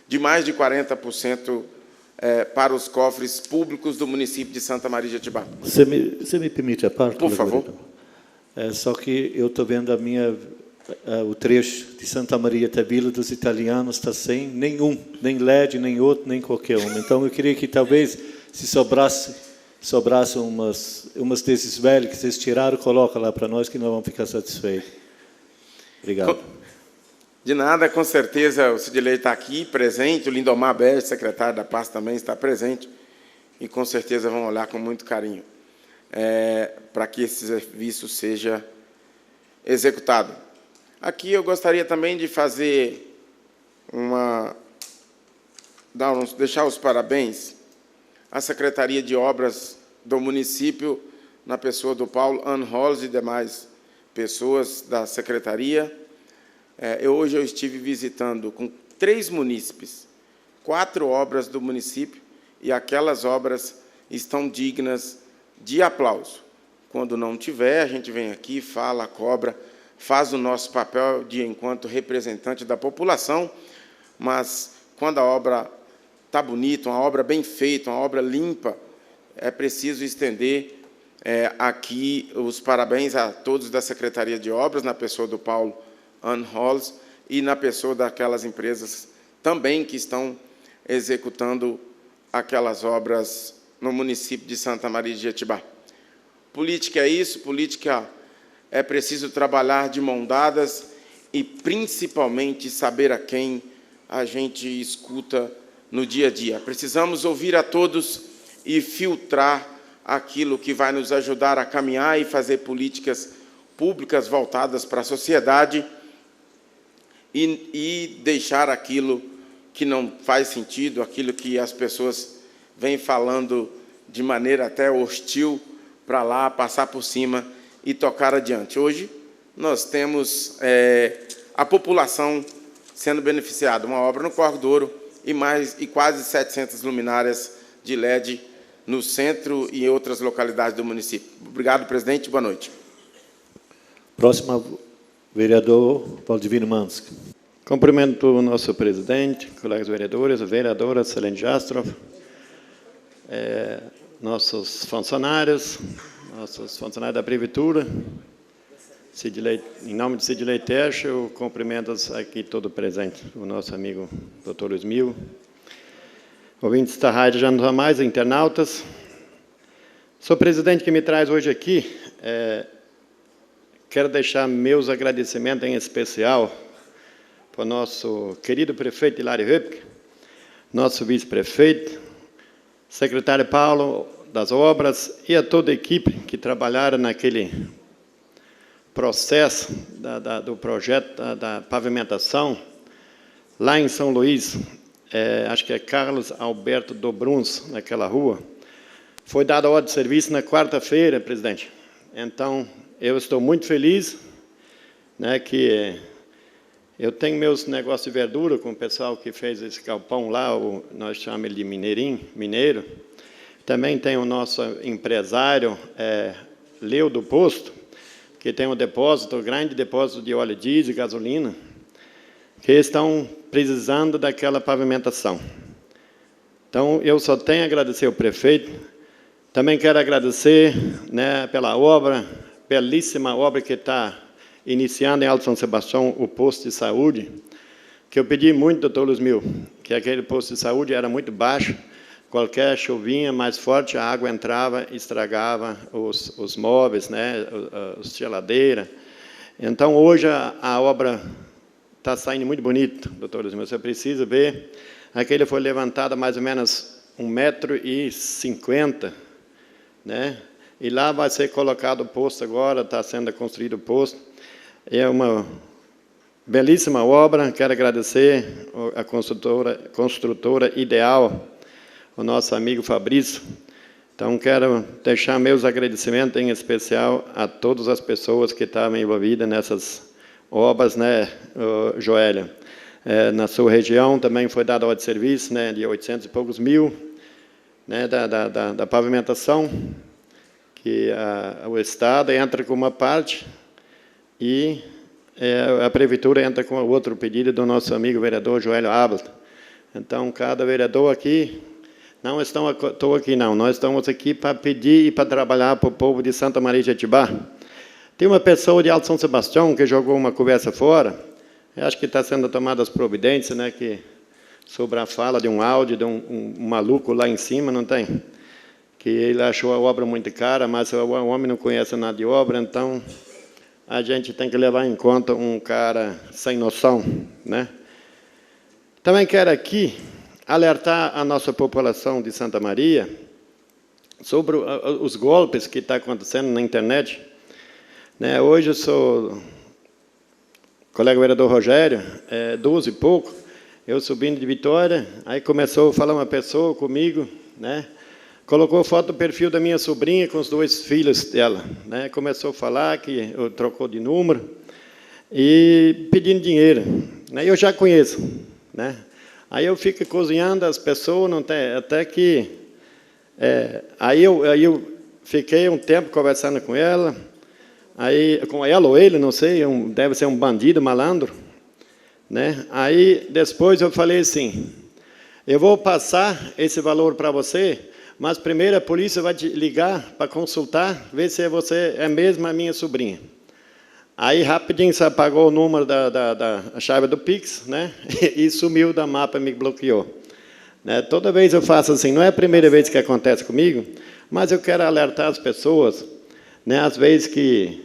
de mais de 40% para os cofres públicos do município de Santa Maria de Jetibá. Você me permite a parte? Por favor. Só que eu estou vendo o trecho de Santa Maria até Vila dos Italianos está sem nenhum, nem LED, nem outro, nem qualquer um. Então, eu queria que talvez, se sobrasse umas desses velhos que vocês tiraram, coloca lá para nós, que nós vamos ficar satisfeitos. Obrigado. De nada, com certeza o Sidley está aqui, presente, o Lindomar Bege, secretário da pasta, também está presente, e com certeza vão olhar com muito carinho para que esse serviço seja executado. Aqui eu gostaria também de fazer deixar os parabéns à Secretaria de Obras do município, na pessoa do Paulo Anholz e demais pessoas da Secretaria. Hoje eu estive visitando com 3 munícipes, 4 obras do município, e aquelas obras estão dignas de aplauso. Quando não tiver, a gente vem aqui, fala, cobra, faz o nosso papel enquanto representante da população, mas quando a obra está bonita, uma obra bem feita, uma obra limpa, é preciso estender aqui os parabéns a todos da Secretaria de Obras, na pessoa do Paulo Anholz e na pessoa daquelas empresas também que estão executando aquelas obras no município de Santa Maria de Jetibá. Política é isso, política é preciso trabalhar de mão dadas e, principalmente, saber a quem a gente escuta no dia a dia. Precisamos ouvir a todos e filtrar aquilo que vai nos ajudar a caminhar e fazer políticas públicas voltadas para a sociedade e deixar aquilo que não faz sentido, aquilo que as pessoas vêm falando de maneira até hostil para lá, passar por cima e tocar adiante. Hoje, nós temos a população sendo beneficiada. Uma obra no Corre do Ouro, e quase 700 luminárias de LED no centro e em outras localidades do município. Obrigado, presidente. Boa noite. Próximo, vereador Valdivino Manski. Cumprimento o nosso presidente, colegas vereadores, vereadora Selene Jastrow, nossos funcionários da Prefeitura. Em nome de Sidley Tesch, eu cumprimento aqui todo presente, o nosso amigo Dr. Luiz Mil, ouvintes da Rádio Janus Mais, internautas. Sou presidente que me traz hoje aqui. Quero deixar meus agradecimentos em especial para o nosso querido prefeito Hilário Höpke, nosso vice-prefeito, secretário Paulo das Obras e a toda a equipe que trabalharam naquele processo do projeto da pavimentação lá em São Luís, acho que é Carlos Alberto Dobruns, naquela rua. Foi dada a ordem de serviço na quarta-feira, presidente. Então, eu estou muito feliz, né, que eu tenho meus negócios de verdura com o pessoal que fez esse galpão lá, nós chamamos ele de mineiro. Também tem o nosso empresário, Leo do Posto, que tem um grande depósito de óleo diesel e gasolina, que estão precisando daquela pavimentação. Então, eu só tenho a agradecer ao prefeito. Também quero agradecer, né, pela obra, belíssima obra que está iniciando em Alto São Sebastião, o posto de saúde, que eu pedi muito, doutor Luiz Mil, que aquele posto de saúde era muito baixo, qualquer chuvinha mais forte, a água entrava e estragava os móveis, né, as geladeiras. Então, hoje, a obra está saindo muito bonita, doutor Luiz Mil. Você precisa ver, aquele foi levantado a mais ou menos 1,50 m, né? E lá vai ser colocado o posto agora, está sendo construído o posto. É uma belíssima obra, quero agradecer a construtora Ideal, o nosso amigo Fabrício. Então, quero deixar meus agradecimentos, em especial, a todas as pessoas que estavam envolvidas nessas obras, né, Joélia? Na sua região também foi dada a ordem de serviço, né, de 800 e poucos mil, né, da pavimentação, que o Estado entra com uma parte e a Prefeitura entra com outro pedido do nosso amigo vereador Joélio Abel. Então, cada vereador aqui, não estou aqui não, nós estamos aqui para pedir e para trabalhar para o povo de Santa Maria de Jetibá. Tem uma pessoa de Alto São Sebastião que jogou uma conversa fora, eu acho que está sendo tomadas providências, né, que sobre a fala de um áudio de um maluco lá em cima, não tem? Que ele achou a obra muito cara, mas o homem não conhece nada de obra, então a gente tem que levar em conta um cara sem noção, né? Também quero aqui alertar a nossa população de Santa Maria sobre os golpes que estão acontecendo na internet. Né? Hoje eu sou colega vereador Rogério, 12 e pouco, eu subindo de Vitória, aí começou a falar uma pessoa comigo, né? Colocou foto do perfil da minha sobrinha com os 2 filhos dela, né? Começou a falar que eu trocou de número e pedindo dinheiro, né? Eu já conheço, né? Aí eu fico cozinhando as pessoas, não tem, até que aí eu fiquei um tempo conversando com ela ou ele, não sei, deve ser um bandido malandro, né? Aí depois eu falei assim: eu vou passar esse valor para você, mas primeiro a polícia vai te ligar para consultar, ver se você é mesmo a minha sobrinha. Aí, rapidinho, você apagou o número da chave do Pix, né? E sumiu da mapa, me bloqueou. Né? Toda vez eu faço assim, não é a primeira vez que acontece comigo, mas eu quero alertar as pessoas, né? Às vezes que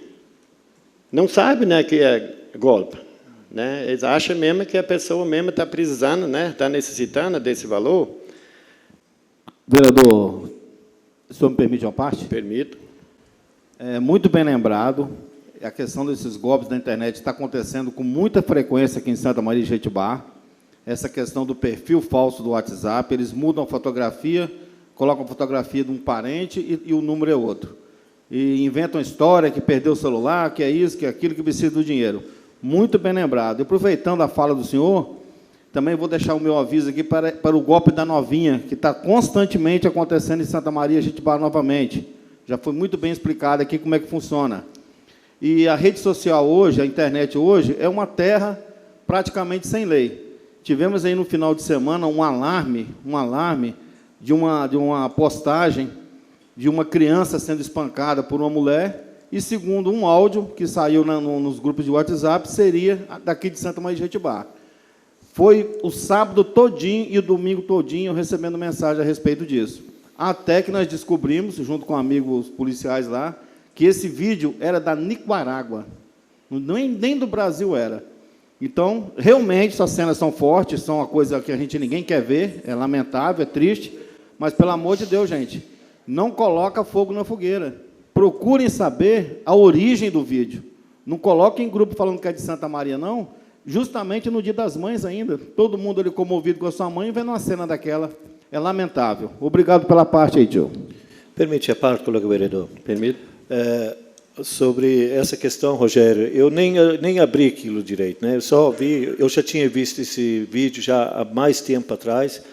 não sabem, né, que é golpe. Né? Eles acham mesmo que a pessoa mesmo está precisando, né? Está necessitando desse valor. Vereador, o senhor me permite uma parte? Permito. Muito bem lembrado, a questão desses golpes da internet está acontecendo com muita frequência aqui em Santa Maria de Jetibá. Essa questão do perfil falso do WhatsApp, eles mudam a fotografia, colocam a fotografia de um parente e o número é outro. E inventam história que perdeu o celular, que é isso, que é aquilo, que precisa do dinheiro. Muito bem lembrado. E aproveitando a fala do senhor, Também vou deixar o meu aviso aqui para o golpe da novinha, que está constantemente acontecendo em Santa Maria, Jetibá novamente. Já foi muito bem explicado aqui como é que funciona. E a rede social hoje, a internet hoje, é uma terra praticamente sem lei. Tivemos aí no final de semana um alarme de uma postagem de uma criança sendo espancada por uma mulher, e segundo um áudio que saiu nos grupos de WhatsApp, seria daqui de Santa Maria de Jetibá. Foi o sábado todinho e o domingo todinho recebendo mensagem a respeito disso. Até que nós descobrimos, junto com amigos policiais lá, que esse vídeo era da Nicarágua. Nem do Brasil era. Então, realmente, essas cenas são fortes, são uma coisa que ninguém quer ver, é lamentável, é triste, mas, pelo amor de Deus, gente, não coloca fogo na fogueira. Procurem saber a origem do vídeo. Não coloquem em grupo falando que é de Santa Maria, não, justamente no Dia das Mães ainda. Todo mundo ali comovido com a sua mãe, vendo uma cena daquela. É lamentável. Obrigado pela parte aí, Tio. Permite a parte, colega vereador? Permite. Sobre essa questão, Rogério, eu nem abri aquilo direito, né? Eu já tinha visto esse vídeo já há mais tempo atrás,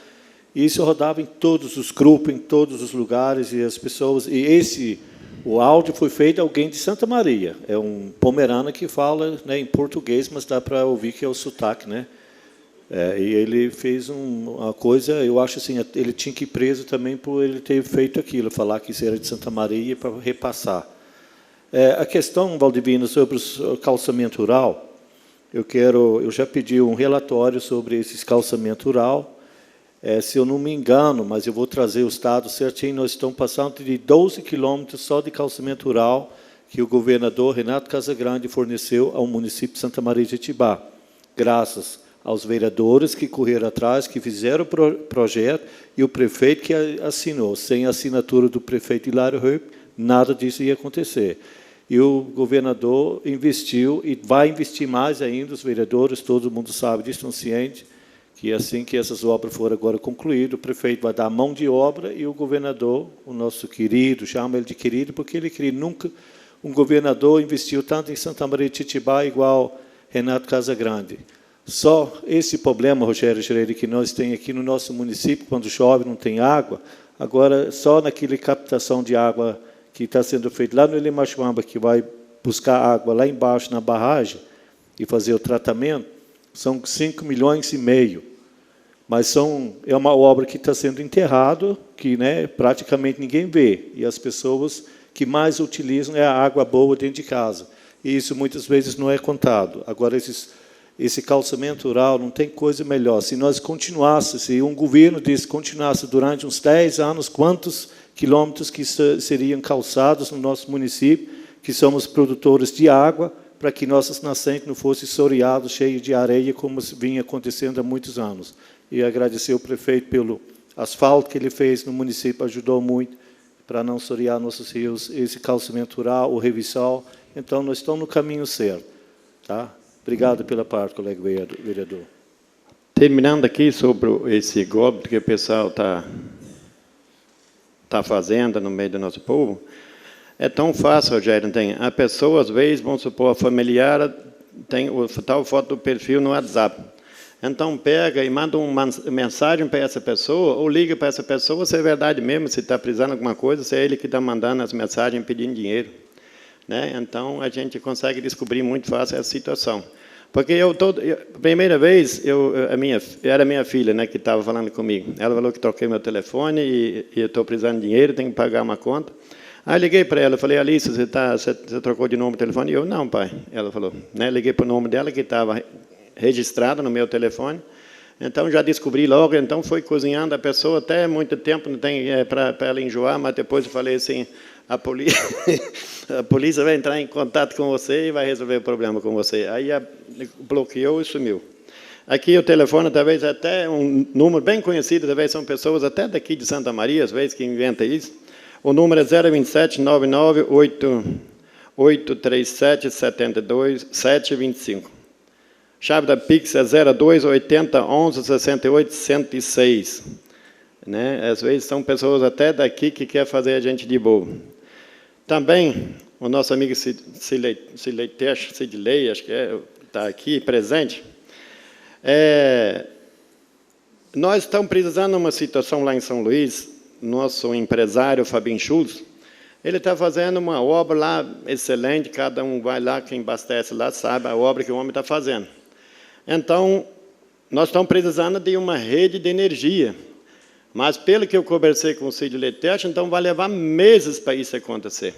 e isso rodava em todos os grupos, em todos os lugares, e as pessoas... O áudio foi feito de alguém de Santa Maria. É um pomerano que fala, né, em português, mas dá para ouvir que é o sotaque, né? E ele fez uma coisa, eu acho assim, ele tinha que ir preso também por ele ter feito aquilo, falar que isso era de Santa Maria para repassar. A questão, Valdivino, sobre o calçamento rural, eu já pedi um relatório sobre esse calçamento rural. Se eu não me engano, mas eu vou trazer os dados certinho, nós estamos passando de 12 quilômetros só de calçamento rural que o governador Renato Casagrande forneceu ao município de Santa Maria de Jetibá, graças aos vereadores que correram atrás, que fizeram o projeto, e o prefeito que assinou. Sem a assinatura do prefeito Hilário Höpp, nada disso ia acontecer. E o governador investiu, e vai investir mais ainda, os vereadores, todo mundo sabe disso, estão cientes, que assim que essas obras forem agora concluídas, o prefeito vai dar a mão de obra e o governador, o nosso querido, chama ele de querido, porque ele queria nunca um governador investiu tanto em Santa Maria de Jetibá igual Renato Casagrande. Só esse problema, Rogério Gireira, que nós temos aqui no nosso município, quando chove não tem água, agora só naquela captação de água que está sendo feita lá no Limachuamba, que vai buscar água lá embaixo na barragem e fazer o tratamento, são 5,5 milhões. Mas é uma obra que está sendo enterrada, que, né, praticamente ninguém vê. E as pessoas que mais utilizam é a água boa dentro de casa. E isso muitas vezes não é contado. Agora, esse calçamento rural não tem coisa melhor. Se nós continuássemos, se um governo desse continuasse durante uns 10 anos, quantos quilômetros que seriam calçados no nosso município, que somos produtores de água, para que nossas nascentes não fossem soreadas, cheias de areia, como vinha acontecendo há muitos anos. E agradecer ao prefeito pelo asfalto que ele fez no município, ajudou muito para não sorear nossos rios, esse calçamento rural, o revissal. Então, nós estamos no caminho certo. Tá? Obrigado pela parte, colega vereador. Terminando aqui sobre esse golpe que o pessoal está fazendo no meio do nosso povo, é tão fácil, Rogério, tem. A pessoa, às vezes, vamos supor, a familiar tem o tal foto do perfil no WhatsApp. Então, pega e manda uma mensagem para essa pessoa, ou liga para essa pessoa, se é verdade mesmo, se está precisando de alguma coisa, se é ele que está mandando as mensagens pedindo dinheiro. Né? Então, a gente consegue descobrir muito fácil essa situação. Porque primeira vez, era minha filha, né, que estava falando comigo. Ela falou que troquei meu telefone e eu estou precisando de dinheiro, tenho que pagar uma conta. Aí liguei para ela, falei, Alice, você trocou de nome o telefone? E eu, não, pai. Ela falou, né? Liguei para o nome dela, que estava registrado no meu telefone. Então, já descobri logo, então foi cozinhando a pessoa até muito tempo, não tem para ela enjoar, mas depois eu falei assim, a polícia vai entrar em contato com você e vai resolver o problema com você. Aí bloqueou e sumiu. Aqui o telefone, talvez até um número bem conhecido, talvez são pessoas até daqui de Santa Maria, às vezes, que inventam isso. O número é 027 99 837 72 725. Chave da Pix é 02 80 11 68 106. Né? Às vezes são pessoas até daqui que querem fazer a gente de boa. Também, o nosso amigo Sidley, acho que está aqui presente. Nós estamos precisando de uma situação lá em São Luís, nosso empresário, Fabinho Schultz, ele está fazendo uma obra lá excelente, cada um vai lá, quem abastece lá sabe a obra que o homem está fazendo. Então, nós estamos precisando de uma rede de energia, mas pelo que eu conversei com o Cid Letete, então vai levar meses para isso acontecer.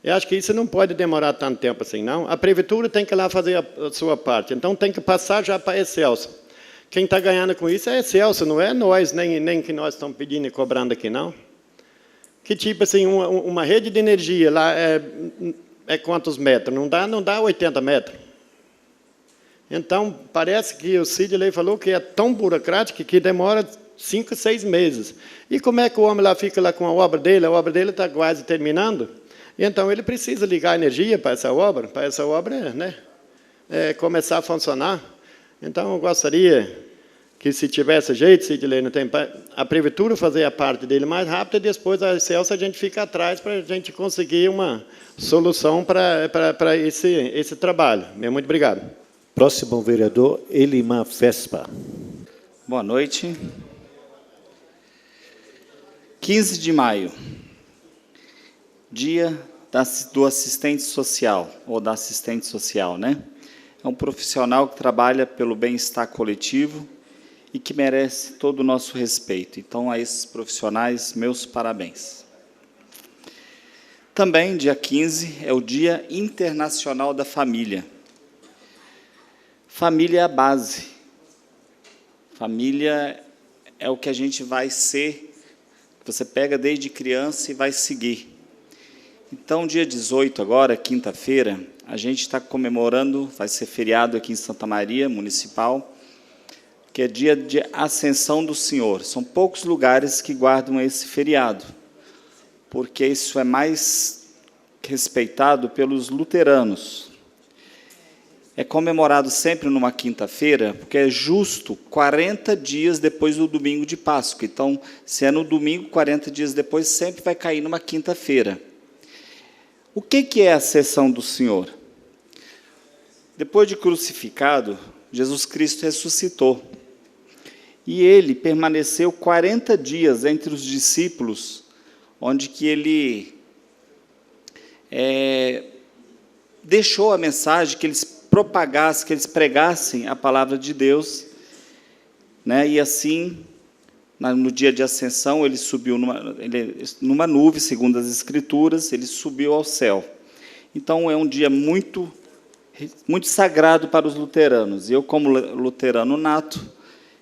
Eu acho que isso não pode demorar tanto tempo assim, não. A prefeitura tem que ir lá fazer a sua parte, então tem que passar já para a Excelsa. Quem está ganhando com isso é a Excelsa, não é nós, nem que nós estamos pedindo e cobrando aqui, não. Que tipo assim, uma rede de energia lá é quantos metros? Não dá 80 metros. Então, parece que o Sidney falou que é tão burocrático que demora 5, 6 meses. E como é que o homem lá fica lá com a obra dele? A obra dele está quase terminando. Então, ele precisa ligar energia para essa obra né, começar a funcionar. Então, eu gostaria que, se tivesse jeito, Sidney, não tem, a prefeitura fazer a parte dele mais rápido e depois a Excelsa a gente fica atrás para a gente conseguir uma solução para esse trabalho. Muito obrigado. Próximo vereador, Elimar Vespa. Boa noite. 15 de maio, dia do assistente social, ou da assistente social, né? É um profissional que trabalha pelo bem-estar coletivo e que merece todo o nosso respeito. Então, a esses profissionais, meus parabéns. Também, dia 15, é o Dia Internacional da Família. Família é a base. Família é o que a gente vai ser, você pega desde criança e vai seguir. Então, dia 18 agora, quinta-feira, a gente está comemorando, vai ser feriado aqui em Santa Maria, municipal, que é dia de Ascensão do Senhor. São poucos lugares que guardam esse feriado, porque isso é mais respeitado pelos luteranos. É comemorado sempre numa quinta-feira, porque é justo 40 dias depois do domingo de Páscoa. Então, se é no domingo, 40 dias depois, sempre vai cair numa quinta-feira. O que é a Ascensão do Senhor? Depois de crucificado, Jesus Cristo ressuscitou. E ele permaneceu 40 dias entre os discípulos, onde que ele deixou a mensagem que eles propagassem, que eles pregassem a palavra de Deus, né? E assim, no dia de ascensão, ele subiu numa nuvem, segundo as Escrituras, ele subiu ao céu. Então, é um dia muito, muito sagrado para os luteranos. Eu, como luterano nato,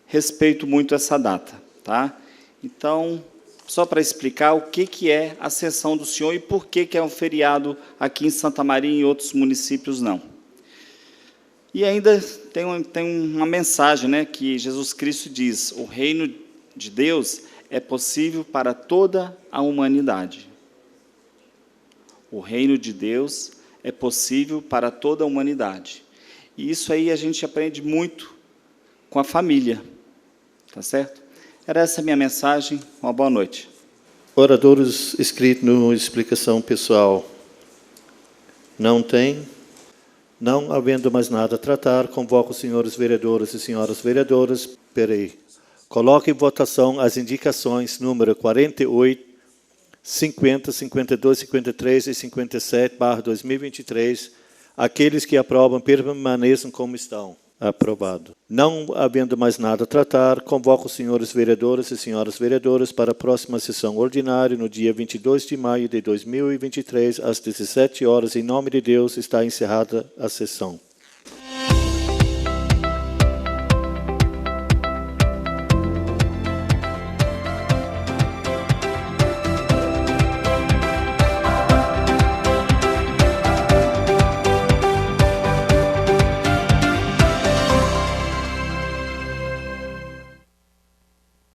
respeito muito essa data, tá? Então, só para explicar o que é a Ascensão do Senhor e por que é um feriado aqui em Santa Maria e em outros municípios não. E ainda tem uma mensagem, né, que Jesus Cristo diz: o reino de Deus é possível para toda a humanidade. O reino de Deus é possível para toda a humanidade. E isso aí a gente aprende muito com a família, tá certo? Era essa a minha mensagem. Uma boa noite. Oradores inscritos no explicação pessoal. Não tem? Não havendo mais nada a tratar, convoco os senhores vereadores e senhoras vereadoras. Coloque em votação as indicações número 48, 50, 52, 53 e 57/2023. Aqueles que aprovam permaneçam como estão. Aprovado. Não havendo mais nada a tratar, convoco os senhores vereadores e senhoras vereadoras para a próxima sessão ordinária, no dia 22 de maio de 2023, às 17 horas. Em nome de Deus, está encerrada a sessão.